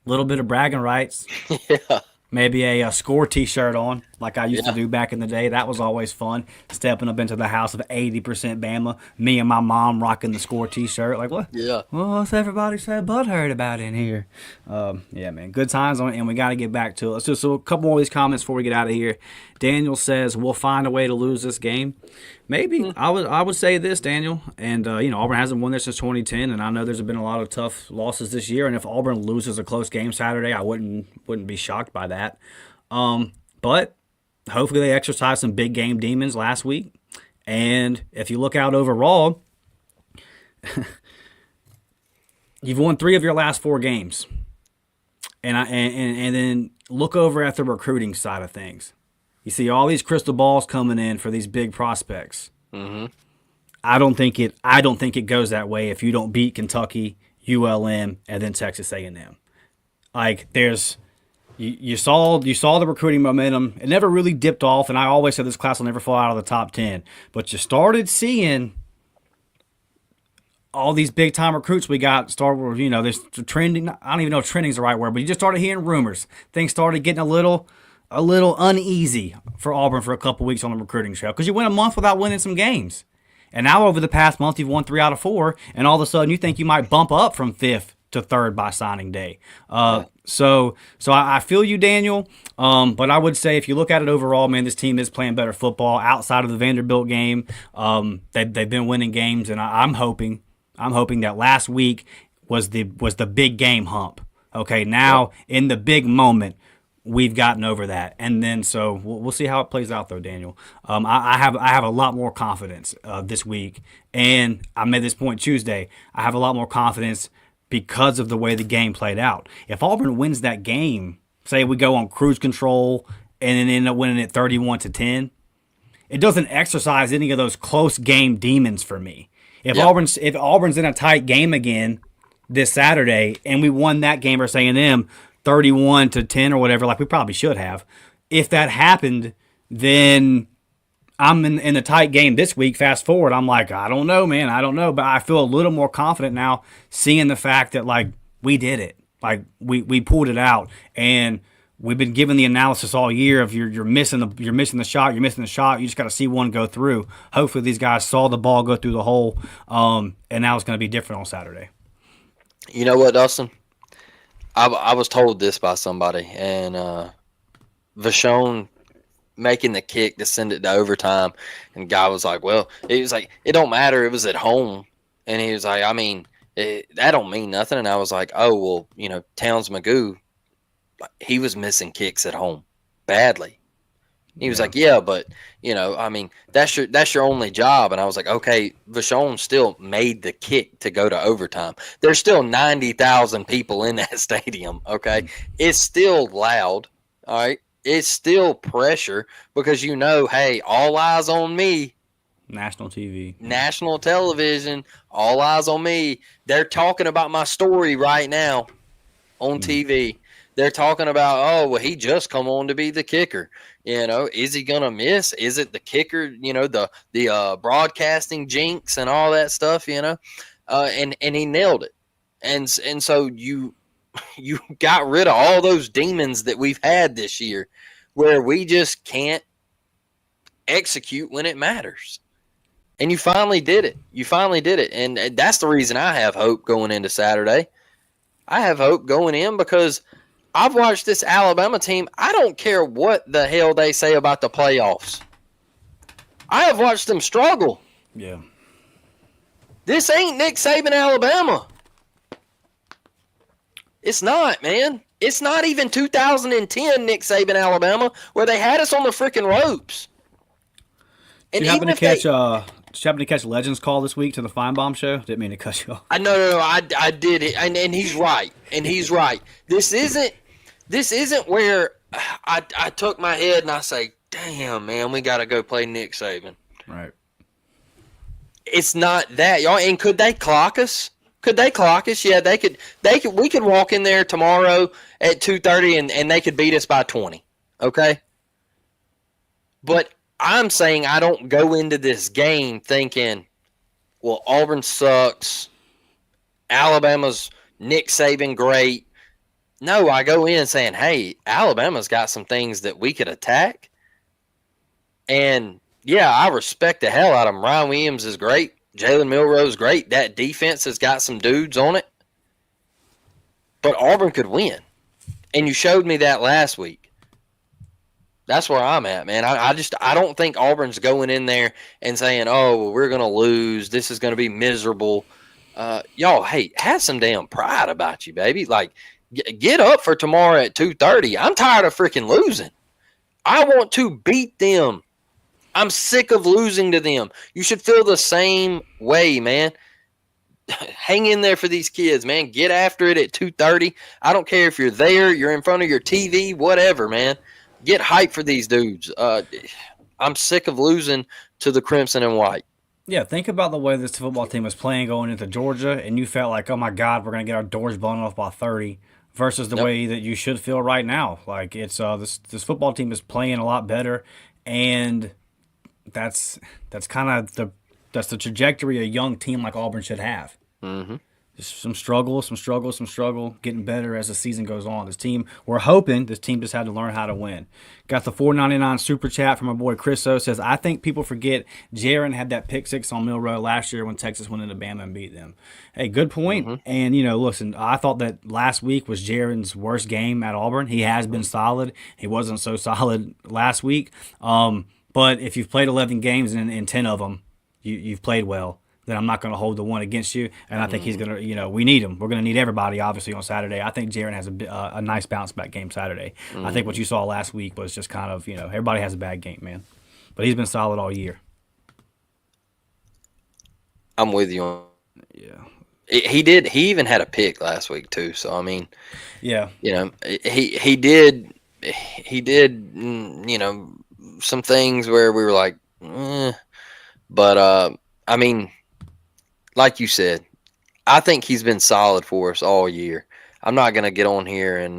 little bit of bragging rights. Yeah. Maybe a score T-shirt on, like I used to do back in the day. That was always fun. Stepping up into the house of 80% Bama. Me and my mom rocking the score T-shirt. Like, what? Yeah. Well, what's everybody said butthurt about in here? Yeah, man. Good times, and we got to get back to it. Let's just a couple more of these comments before we get out of here. Daniel says, we'll find a way to lose this game. Maybe. I would say this, Daniel. And, Auburn hasn't won this since 2010, and I know there's been a lot of tough losses this year. And if Auburn loses a close game Saturday, I wouldn't be shocked by that. But hopefully they exercised some big game demons last week. And if you look out overall, you've won 3 of your last 4 games. And then look over at the recruiting side of things. You see all these crystal balls coming in for these big prospects. Mm-hmm. I don't think it goes that way if you don't beat Kentucky, ULM, and then Texas A&M. Like you saw the recruiting momentum. It never really dipped off, and I always said this class will never fall out of the top 10. But you started seeing all these big time recruits we got started. There's trending. I don't even know if trending is the right word, but you just started hearing rumors. Things started getting a little uneasy for Auburn for a couple weeks on the recruiting trail because you went a month without winning some games. And now over the past month, you've won 3 out of 4, and all of a sudden you think you might bump up from 5th to 3rd by signing day. So I feel you, Daniel. But I would say if you look at it overall, man, this team is playing better football outside of the Vanderbilt game. They've been winning games, and I'm hoping that last week was the big game hump. Okay, now in the big moment, we've gotten over that, and then so we'll see how it plays out, though, Daniel. I have a lot more confidence this week, and I made this point Tuesday. I have a lot more confidence because of the way the game played out. If Auburn wins that game, say we go on cruise control and then end up winning it 31-10, it doesn't exercise any of those close game demons for me. If Auburn's in a tight game again this Saturday and we won that game versus A&M 31-10 or whatever, like we probably should have. If that happened, then I'm in the tight game this week. Fast forward, I'm like, I don't know, man. I don't know. But I feel a little more confident now seeing the fact that, like, we did it. Like, we pulled it out. And we've been given the analysis all year of you're missing the shot. You just got to see one go through. Hopefully these guys saw the ball go through the hole, and now it's going to be different on Saturday. You know what, Dustin? I was told this by somebody, and Vashon making the kick to send it to overtime, and guy was like, well, it don't matter, it was at home. And he was like, I mean, that don't mean nothing. And I was like, oh, well, Towns Magoo, he was missing kicks at home badly. He was like, yeah, but, I mean, that's your only job. And I was like, okay, Vashon still made the kick to go to overtime. There's still 90,000 people in that stadium, okay? It's still loud, all right? It's still pressure because hey, all eyes on me. National TV. National television, all eyes on me. They're talking about my story right now on TV. They're talking about, oh, well, he just come on to be the kicker. Is he going to miss? Is it the kicker, the broadcasting jinx and all that stuff, and he nailed it. And so you got rid of all those demons that we've had this year where we just can't execute when it matters. And you finally did it. And that's the reason I have hope going into Saturday. I have hope going in because I've watched this Alabama team. I don't care what the hell they say about the playoffs. I have watched them struggle. Yeah. This ain't Nick Saban, Alabama. It's not, man. It's not even 2010 Nick Saban, Alabama, where they had us on the freaking ropes. And did you happen to catch Legends Call this week to the Feinbaum show? Didn't mean to cut you off. No. I did it, and he's right. This isn't where I took my head and I say, "Damn, man, we got to go play Nick Saban." Right. It's not that, y'all. And could they clock us? Yeah, they could. We could walk in there tomorrow at 2:30 and they could beat us by 20. Okay. But I'm saying I don't go into this game thinking, well, Auburn sucks. Alabama's Nick Saban great. No, I go in saying, hey, Alabama's got some things that we could attack. And, yeah, I respect the hell out of them. Ryan Williams is great. Jalen Milroe's great. That defense has got some dudes on it. But Auburn could win. And you showed me that last week. That's where I'm at, man. I don't think Auburn's going in there and saying, oh, well, we're going to lose. This is going to be miserable. Y'all, hey, have some damn pride about you, baby. Like, get up for tomorrow at 2:30. I'm tired of freaking losing. I want to beat them. I'm sick of losing to them. You should feel the same way, man. Hang in there for these kids, man. Get after it at 2:30. I don't care if you're there, you're in front of your TV, whatever, man. Get hyped for these dudes. I'm sick of losing to the Crimson and White. Yeah, think about the way this football team was playing going into Georgia, and you felt like, oh my God, we're going to get our doors blown off by 30, versus the Yep. way that you should feel right now. Like it's this football team is playing a lot better, and that's kind of the trajectory a young team like Auburn should have. Mm-hmm. Just some struggle, getting better as the season goes on. This team, we're hoping this team just had to learn how to win. Got the $4.99 super chat from my boy Chriso. Says, I think people forget Jaron had that pick six on Mill Road last year when Texas went into Bama and beat them. Hey, good point. Mm-hmm. And, listen, I thought that last week was Jaron's worst game at Auburn. He has been solid. He wasn't so solid last week. But if you've played 11 games and in 10 of them, you've played well, then I'm not going to hold the one against you. And I think he's going to, we need him. We're going to need everybody, obviously, on Saturday. I think Jaron has a nice bounce back game Saturday. I think what you saw last week was just kind of, everybody has a bad game, man. But he's been solid all year. I'm with you on. Yeah. He did. He even had a pick last week too. So I mean, yeah, he did. Some things where we were like, but I mean, like you said, I think he's been solid for us all year. I'm not gonna get on here and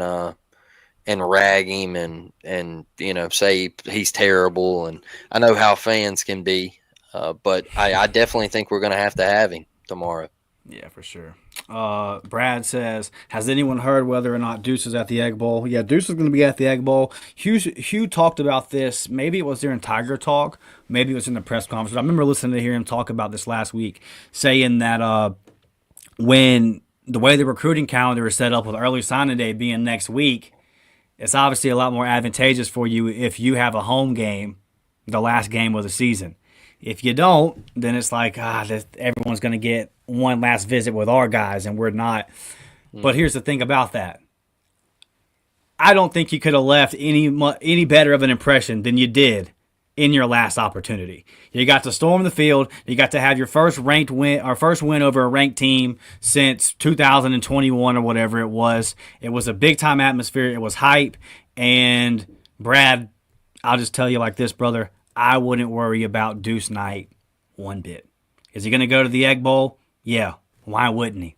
rag him and say he's terrible. And I know how fans can be, but I definitely think we're gonna have to have him tomorrow. Yeah, for sure. Brad says, has anyone heard whether or not Deuce is at the Egg Bowl? Yeah, Deuce is going to be at the Egg Bowl. Hugh talked about this. Maybe it was during Tiger Talk. Maybe it was in the press conference. I remember listening to hear him talk about this last week, saying that when the way the recruiting calendar is set up with early signing day being next week, it's obviously a lot more advantageous for you if you have a home game, the last game of the season. If you don't, then it's like, everyone's going to get one last visit with our guys, and we're not. But here's the thing about that. I don't think you could have left any better of an impression than you did in your last opportunity. You got to storm the field. You got to have your first win over a ranked team since 2021 or whatever it was. It was a big-time atmosphere. It was hype. And, Brad, I'll just tell you like this, brother. I wouldn't worry about Deuce Knight one bit. Is he going to go to the Egg Bowl? Yeah. Why wouldn't he?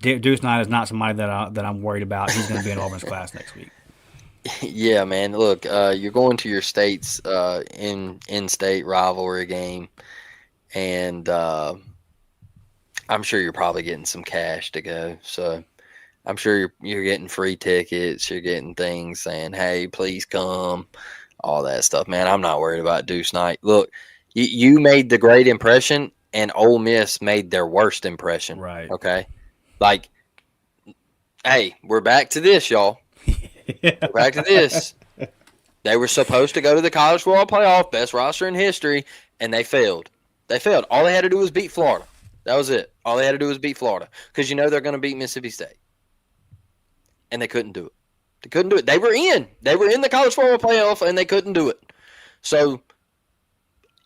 Deuce Knight is not somebody that I'm worried about. He's going to be in Auburn's class next week. Yeah, man. Look, you're going to your state's in-state rivalry game, and I'm sure you're probably getting some cash to go. So I'm sure you're getting free tickets. You're getting things saying, "Hey, please come." All that stuff, man. I'm not worried about Deuce Knight. Look, you made the great impression, and Ole Miss made their worst impression. Right. Okay. Like, hey, we're back to this, y'all. We're back to this. They were supposed to go to the College Football Playoff, best roster in history, and they failed. All they had to do was beat Florida. That was it. All they had to do was beat Florida because they're going to beat Mississippi State, and they couldn't do it. They couldn't do it. They were in the College Football Playoff, and they couldn't do it. So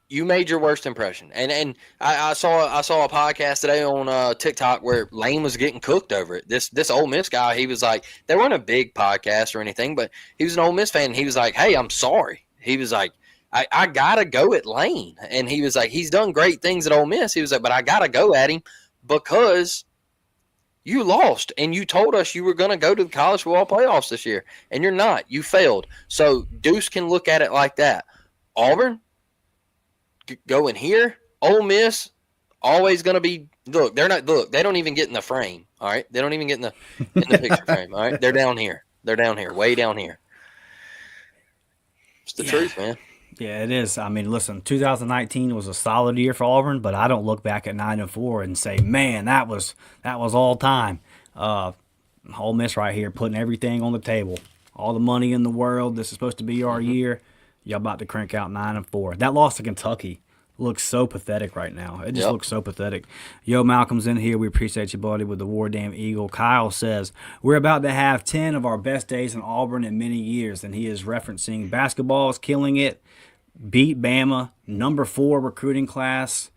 you made your worst impression. And I saw a podcast today on TikTok where Lane was getting cooked over it. This Ole Miss guy, he was like, they weren't a big podcast or anything, but he was an Ole Miss fan, and he was like, hey, I'm sorry. He was like, I gotta go at Lane. And he was like, he's done great things at Ole Miss. He was like, but I gotta go at him because you lost, and you told us you were going to go to the College Football Playoffs this year, and you're not. You failed. So Deuce can look at it like that. Auburn, go in here. Ole Miss, always going to be – look, they don't even get in the frame, all right? They don't even get in the picture frame, all right? They're down here. They're down here, way down here. It's the truth, man. Yeah, it is. I mean, listen, 2019 was a solid year for Auburn, but I don't look back at 9-4 and say, man, that was all time. Ole Miss right here putting everything on the table, all the money in the world. This is supposed to be our year. Y'all about to crank out 9-4. That loss to Kentucky looks so pathetic right now. It just Yep. looks so pathetic. Yo, Malcolm's in here. We appreciate you, buddy, with the War Damn Eagle. Kyle says, we're about to have 10 of our best days in Auburn in many years, and he is referencing basketball is killing it, beat Bama, number 4 recruiting class.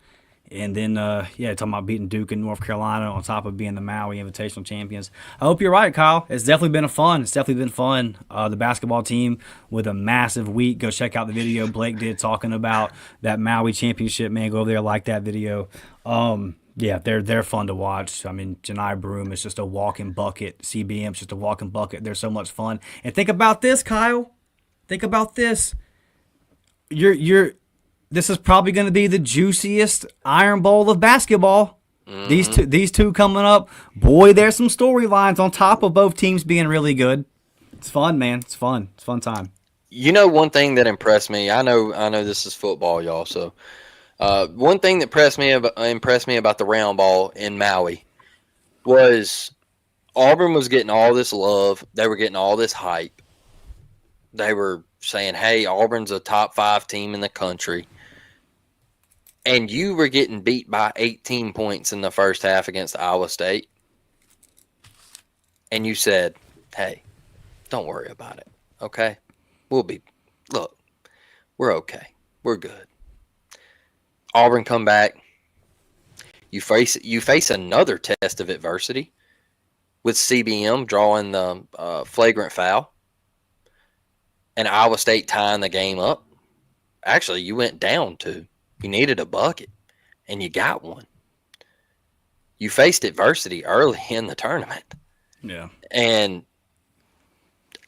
And then, talking about beating Duke in North Carolina on top of being the Maui Invitational champions. I hope you're right, Kyle. It's definitely been fun. The basketball team with a massive week. Go check out the video Blake did talking about that Maui championship. Man, go over there, like that video. They're fun to watch. I mean, Janai Broom is just a walking bucket. CBM's just a walking bucket. They're so much fun. And think about this, Kyle. Think about this. This is probably going to be the juiciest Iron Bowl of basketball. Mm-hmm. These two coming up. Boy, there's some storylines on top of both teams being really good. It's fun, man. It's fun. It's a fun time. You know, one thing that impressed me. I know this is football, y'all. So, one thing that impressed me about the round ball in Maui was Auburn was getting all this love. They were getting all this hype. They were saying, "Hey, Auburn's a top 5 team in the country." And you were getting beat by 18 points in the first half against Iowa State. And you said, hey, don't worry about it, okay? We're okay. We're good. Auburn come back. You face another test of adversity with CBM drawing the flagrant foul. And Iowa State tying the game up. Actually, you went down 2. You needed a bucket, and you got one. You faced adversity early in the tournament. Yeah. And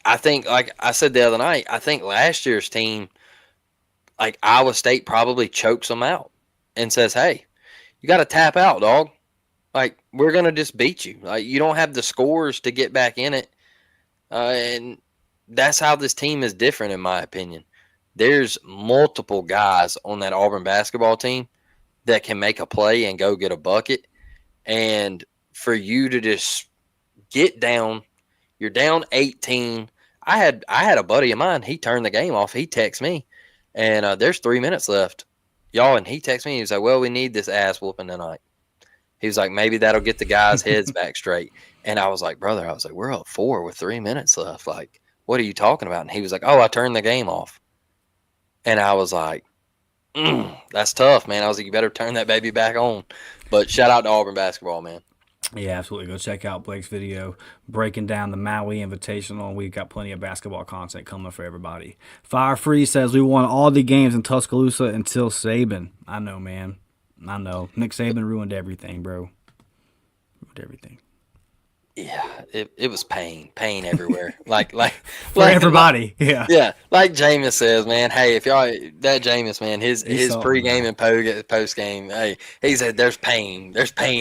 I think, like I said the other night, I think last year's team, like Iowa State probably chokes them out and says, hey, you got to tap out, dog. Like, we're going to just beat you. Like, you don't have the scores to get back in it. And that's how this team is different, in my opinion. There's multiple guys on that Auburn basketball team that can make a play and go get a bucket. And for you to just get down, you're down 18. I had a buddy of mine. He turned the game off. He texted me, and there's 3 minutes left, y'all. And he texted me. He was like, "Well, we need this ass whooping tonight." He was like, "Maybe that'll get the guys' heads back straight." And I was like, "Brother," I was like, "We're up 4 with 3 minutes left. Like, what are you talking about?" And he was like, "Oh, I turned the game off." And I was like, that's tough, man. I was like, you better turn that baby back on. But shout out to Auburn basketball, man. Yeah, absolutely. Go check out Blake's video breaking down the Maui Invitational. We've got plenty of basketball content coming for everybody. Fire Free says we won all the games in Tuscaloosa until Saban. I know, man. I know. Nick Saban ruined everything, bro. Ruined everything. Yeah, it was pain everywhere. like for everybody. Yeah. Like Jameis says, man. Hey, if y'all that Jameis, man, his pregame and postgame, hey, he said there's pain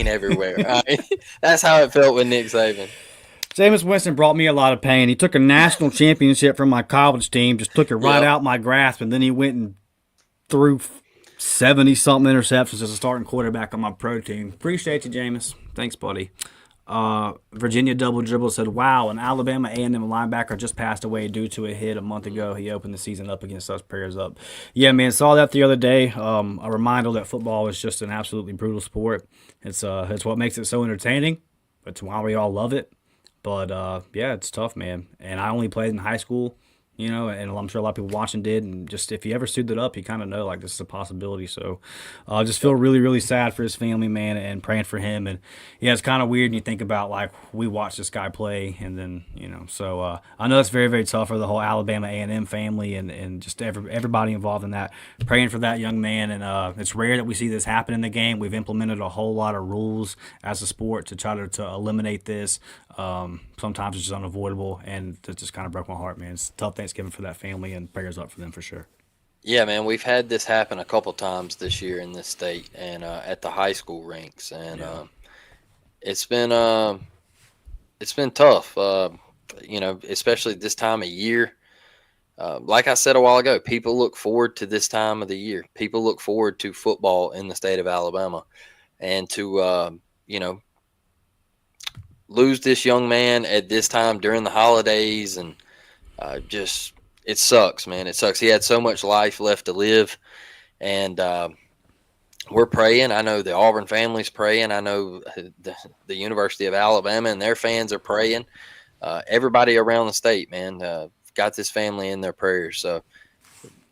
everywhere. Right? That's how it felt with Nick Saban. Jameis Winston brought me a lot of pain. He took a national championship from my college team, just took it right out my grasp, and then he went and threw 70-something interceptions as a starting quarterback on my pro team. Appreciate you, Jameis. Thanks, buddy. Virginia Double Dribble said, wow, an Alabama A&M linebacker just passed away due to a hit a month ago. He opened the season up against us. Prayers up. Yeah, man, saw that the other day. A reminder that football is just an absolutely brutal sport. It's what makes it so entertaining. It's why we all love it. But, it's tough, man. And I only played in high school. And I'm sure a lot of people watching did. And just if you ever suited it up, you kind of know, like, this is a possibility. So I just feel really, really sad for his family, man, and praying for him. And, yeah, it's kind of weird when you think about, like, we watched this guy play. And then, so I know it's very, very tough for the whole Alabama A&M family and just everybody involved in that. Praying for that young man. And it's rare that we see this happen in the game. We've implemented a whole lot of rules as a sport to try to eliminate this. Sometimes it's just unavoidable, and it just kind of broke my heart, man. It's a tough Thanksgiving for that family, and prayers up for them for sure. Yeah, man, we've had this happen a couple times this year in this state and at the high school ranks, and it's been tough. Especially this time of year. Like I said a while ago, people look forward to this time of the year. People look forward to football in the state of Alabama, and to lose this young man at this time during the holidays, and it sucks, man. It sucks. He had so much life left to live, and we're praying. I know the Auburn family's praying. I know the University of Alabama and their fans are praying. Everybody around the state, man, got this family in their prayers. So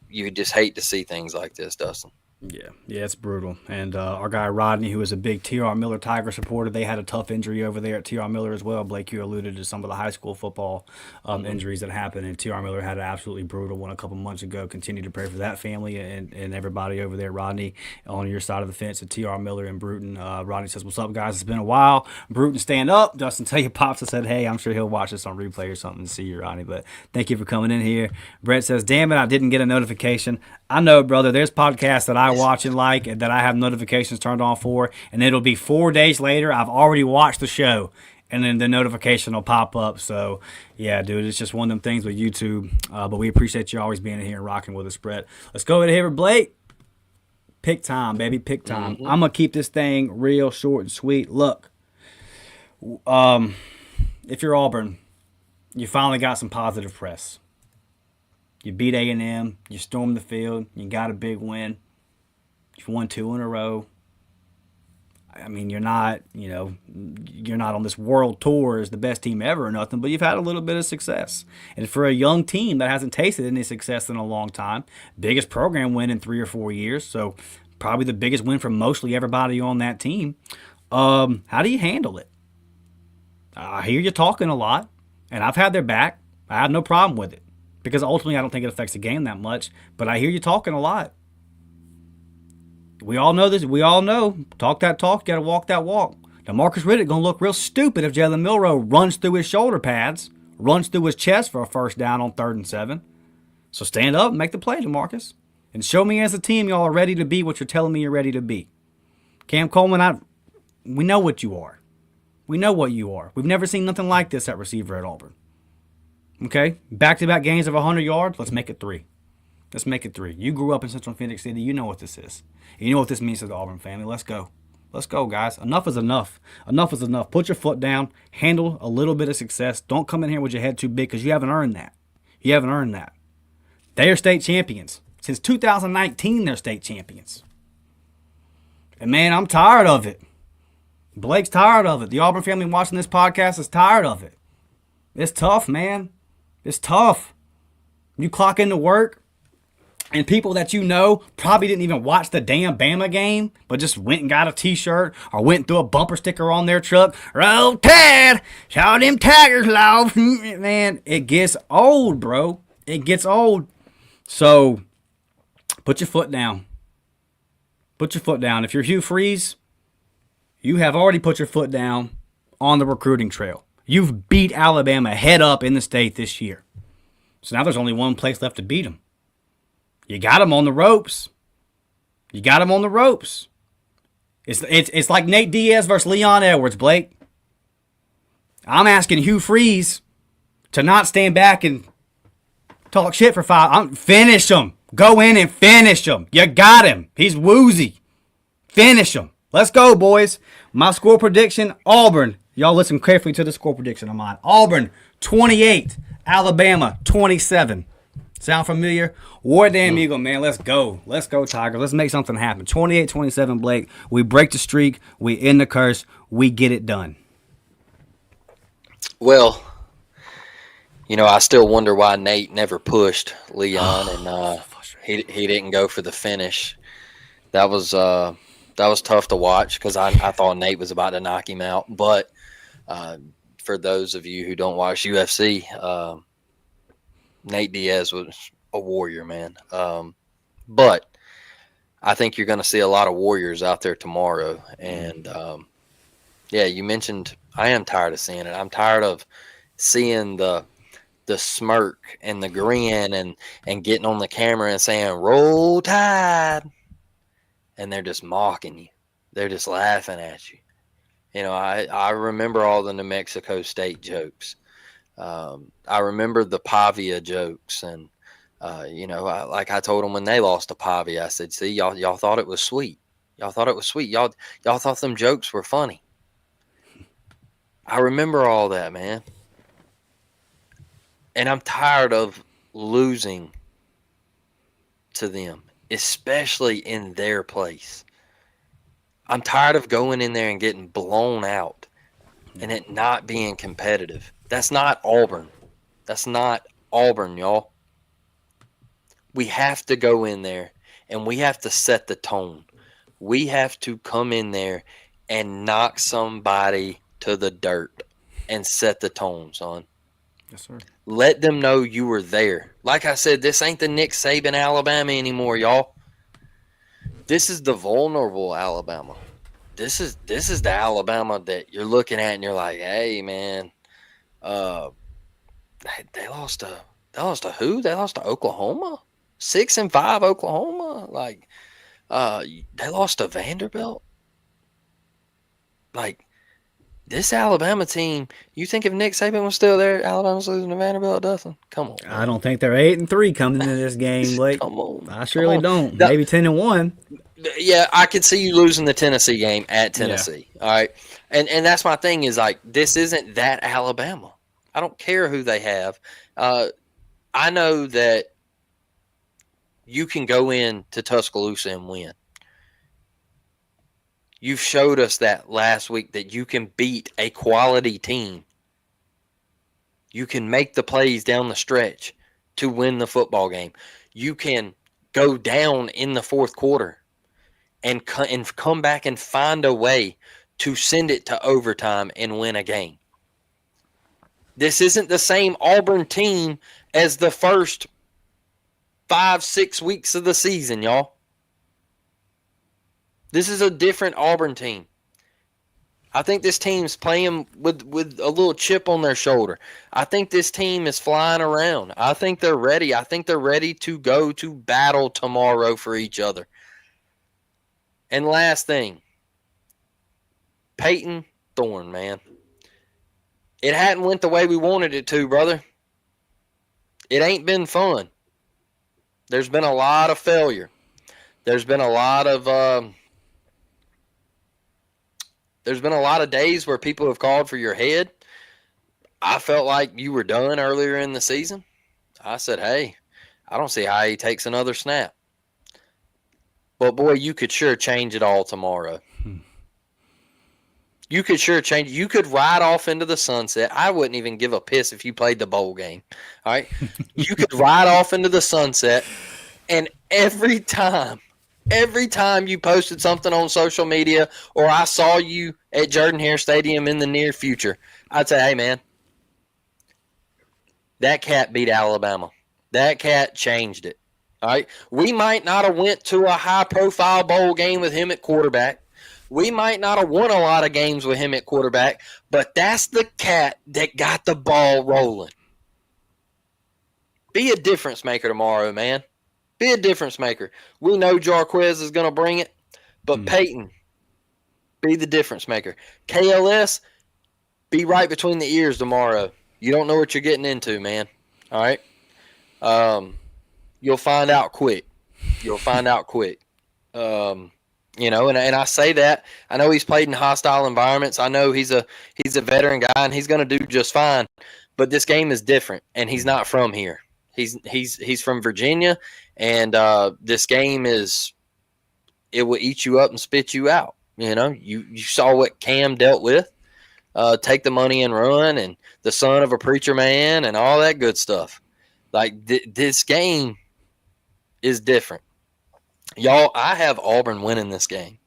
you just hate to see things like this, Dustin. Yeah, it's brutal. And our guy Rodney, who is a big T.R. Miller Tiger supporter, they had a tough injury over there at T.R. Miller as well. Blake, you alluded to some of the high school football injuries that happened, and T.R. Miller had an absolutely brutal one a couple months ago. Continue to pray for that family and everybody over there. Rodney, on your side of the fence at T.R. Miller and Bruton. Rodney says, "What's up, guys? It's been a while." Bruton, stand up. Justin, tell your pops I said, "Hey, I'm sure he'll watch this on replay or something and see you, Rodney." But thank you for coming in here. Brett says, "Damn it, I didn't get a notification." I know, brother. There's podcasts that I watch and like and that I have notifications turned on for, and it'll be 4 days later. I've already watched the show, and then the notification will pop up. So, yeah, dude, it's just one of them things with YouTube. But we appreciate you always being here and rocking with us, Brett. Let's go ahead here with Blake. Pick time, baby. Pick time. I'm going to keep this thing real short and sweet. Look, if you're Auburn, you finally got some positive press. You beat A&M. You stormed the field. You got a big win. You've won 2 in a row. I mean, you're not on this world tour as the best team ever or nothing, but you've had a little bit of success. And for a young team that hasn't tasted any success in a long time, biggest program win in 3 or 4 years, so probably the biggest win for mostly everybody on that team. How do you handle it? I hear you talking a lot, and I've had their back. I have no problem with it. Because ultimately, I don't think it affects the game that much. But I hear you talking a lot. We all know this. We all know. Talk that talk. You got to walk that walk. Now, Marcus Riddick going to look real stupid if Jalen Milroe runs through his shoulder pads, runs through his chest for a first down on 3rd and 7. So stand up and make the play, DeMarcus. And show me as a team y'all are ready to be what you're telling me you're ready to be. Cam Coleman, we know what you are. We know what you are. We've never seen nothing like this at receiver at Auburn. Okay, back-to-back games of 100 yards. Let's make it 3. Let's make it 3. You grew up in Central Phoenix City. You know what this is. You know what this means to the Auburn family. Let's go. Let's go, guys. Enough is enough. Enough is enough. Put your foot down. Handle a little bit of success. Don't come in here with your head too big because you haven't earned that. You haven't earned that. They are state champions. Since 2019, they're state champions. And, man, I'm tired of it. Blake's tired of it. The Auburn family watching this podcast is tired of it. It's tough, man. It's tough. You clock into work, and people that you know probably didn't even watch the damn Bama game, but just went and got a T-shirt or went and threw a bumper sticker on their truck. Roll Tide, show them Tigers lost. Man, it gets old, bro. It gets old. So, put your foot down. Put your foot down. If you're Hugh Freeze, you have already put your foot down on the recruiting trail. You've beat Alabama head up in the state this year. So now there's only one place left to beat them. You got them on the ropes. You got them on the ropes. It's like Nate Diaz versus Leon Edwards, Blake. I'm asking Hugh Freeze to not stand back and talk shit for 5. Finish him. Go in and finish him. You got him. He's woozy. Finish him. Let's go, boys. My score prediction, Auburn. Y'all listen carefully to the score prediction of mine. Auburn, 28. Alabama, 27. Sound familiar? War damn Eagle, man. Let's go. Let's go, Tigers. Let's make something happen. 28-27, Blake. We break the streak. We end the curse. We get it done. Well, I still wonder why Nate never pushed Leon, and he didn't go for the finish. That was tough to watch because I thought Nate was about to knock him out. But for those of you who don't watch UFC, Nate Diaz was a warrior, man. But I think you're going to see a lot of warriors out there tomorrow. And, you mentioned I am tired of seeing it. I'm tired of seeing the smirk and the grin and getting on the camera and saying, "Roll Tide." And they're just mocking you. They're just laughing at you. I remember all the New Mexico State jokes. I remember the Pavia jokes. And, like I told them when they lost to Pavia, I said, see, y'all thought it was sweet. Y'all thought it was sweet. Y'all thought them jokes were funny. I remember all that, man. And I'm tired of losing to them, especially in their place. I'm tired of going in there and getting blown out and it not being competitive. That's not Auburn. That's not Auburn, y'all. We have to go in there and we have to set the tone. We have to come in there and knock somebody to the dirt and set the tone, son. Yes, sir. Let them know you were there. Like I said, this ain't the Nick Saban Alabama anymore, y'all. This is the vulnerable Alabama. This is the Alabama that you're looking at and you're like, hey man, uh, they lost to who? They lost to Oklahoma, 6-5 Oklahoma. Like, they lost to Vanderbilt. Like, this Alabama team, you think if Nick Saban was still there, Alabama's losing to Vanderbilt, Dustin? Come on, man. I don't think they're 8-3 coming into this game, Blake. Come on. I surely don't. The- Maybe 10-1. Yeah, I could see you losing the Tennessee game at Tennessee. Yeah. All right. And that's my thing is, like, this isn't that Alabama. I don't care who they have. I know that you can go in to Tuscaloosa and win. You've showed us that last week that you can beat a quality team. You can make the plays down the stretch to win the football game. You can go down in the fourth quarter and come back and find a way to send it to overtime and win a game. This isn't the same Auburn team as the first 5-6 weeks of the season, y'all. This is a different Auburn team. I think this team's playing with a little chip on their shoulder. I think this team is flying around. I think they're ready. I think they're ready to go to battle tomorrow for each other. And last thing, Peyton Thorne, man. It hadn't went the way we wanted it to, brother. It ain't been fun. There's been a lot of failure. There's been a lot of days where people have called for your head. I felt like you were done earlier in the season. I said, hey, I don't see how he takes another snap. But, boy, you could sure change it all tomorrow. You could sure change. You could ride off into the sunset. I wouldn't even give a piss if you played the bowl game. All right? You could ride off into the sunset, and every time you posted something on social media or I saw you at Jordan-Hare Stadium in the near future, I'd say, hey, man, that cat beat Alabama. That cat changed it. All right? We might not have went to a high-profile bowl game with him at quarterback. We might not have won a lot of games with him at quarterback, but that's the cat that got the ball rolling. Be a difference maker tomorrow, man. Be a difference maker. We know Jarquez is going to bring it, but Peyton, be the difference maker. KLS, be right between the ears tomorrow. You don't know what you're getting into, man. All right? You'll find out quick. You'll find out quick. You know, and I say that. I know he's played in hostile environments. I know he's a veteran guy, and he's going to do just fine. But this game is different, and he's not from here. He's from Virginia, and this game it will eat you up and spit you out. You know, you saw what Cam dealt with. Take the money and run, and the son of a preacher man, and all that good stuff. Like this game is different. Y'all, I have Auburn winning this game.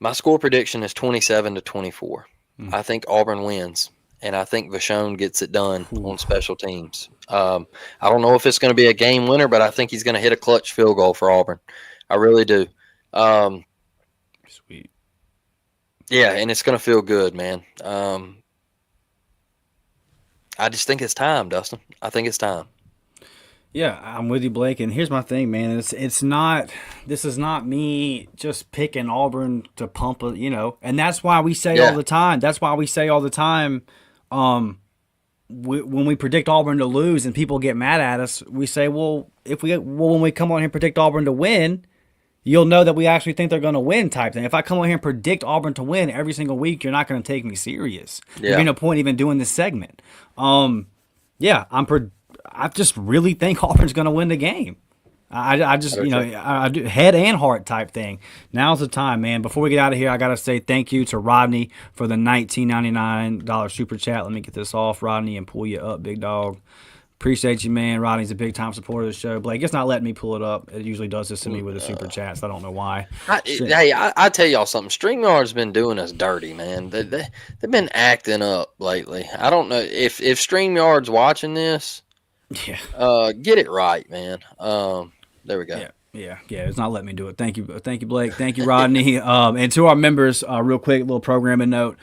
My score prediction is 27-24. I think Auburn wins, and I think Vachon gets it done on special teams. I don't know if it's going to be a game winner, but I think he's going to hit a clutch field goal for Auburn. I really do. Sweet. Yeah, and it's going to feel good, man. I just think it's time, Dustin. I think it's time. Yeah, I'm with you, Blake. And here's my thing, man. It's not. This is not me just picking Auburn to pump a, you know. And that's why we say all the time. That's why we say all the time. When we predict Auburn to lose and people get mad at us, we say, when we come on here and predict Auburn to win, you'll know that we actually think they're going to win type thing. If I come on here and predict Auburn to win every single week, you're not going to take me serious. Yeah. There'd be no point even doing this segment. I just really think Auburn's going to win the game. I just, I do head and heart type thing. Now's the time, man. Before we get out of here, I got to say thank you to Rodney for the $19.99 super chat. Let me get this off, Rodney, and pull you up, big dog. Appreciate you, man. Rodney's a big time supporter of the show. Blake, it's not letting me pull it up. It usually does this to me with the super chats. I don't know why. I tell y'all something. StreamYard's been doing us dirty, man. They've been acting up lately. I don't know if StreamYard's watching this. Yeah. Get it right, man. There we go. Yeah. It's not letting me do it. Thank you, Blake. Thank you, Rodney. And to our members, real quick, little programming note.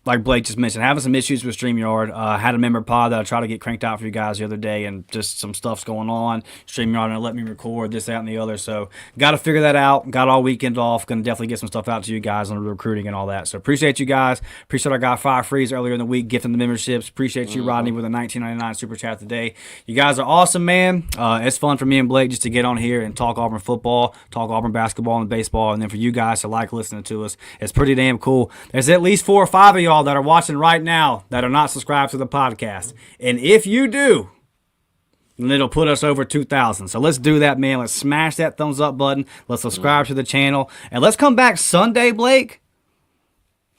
Like Blake just mentioned, having some issues with StreamYard. Had a member pod that I tried to get cranked out for you guys the other day, and just some stuff's going on. StreamYard didn't let me record this, that, and the other. So got to figure that out. Got all weekend off. Going to definitely get some stuff out to you guys on the recruiting and all that. So appreciate you guys. Appreciate our guy Fire Freeze earlier in the week gifting the memberships. Appreciate you, Rodney, with a $19.99 super chat today. You guys are awesome, man. It's fun for me and Blake just to get on here and talk Auburn football, talk Auburn basketball and baseball, and then for you guys to like listening to us. It's pretty damn cool. There's at least 4 or 5 of y'all that are watching right now that are not subscribed to the podcast. And if you do, then it'll put us over 2,000. So let's do that, man. Let's smash that thumbs up button. Let's subscribe to the channel. And let's come back Sunday, Blake,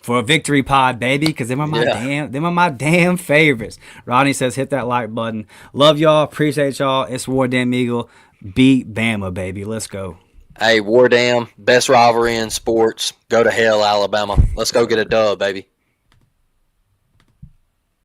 for a victory pod, baby, because them are my damn favorites. Rodney says hit that like button. Love y'all. Appreciate y'all. It's War Damn Eagle. Beat Bama, baby. Let's go. Hey, War Damn, best rivalry in sports. Go to hell, Alabama. Let's go get a dub, baby.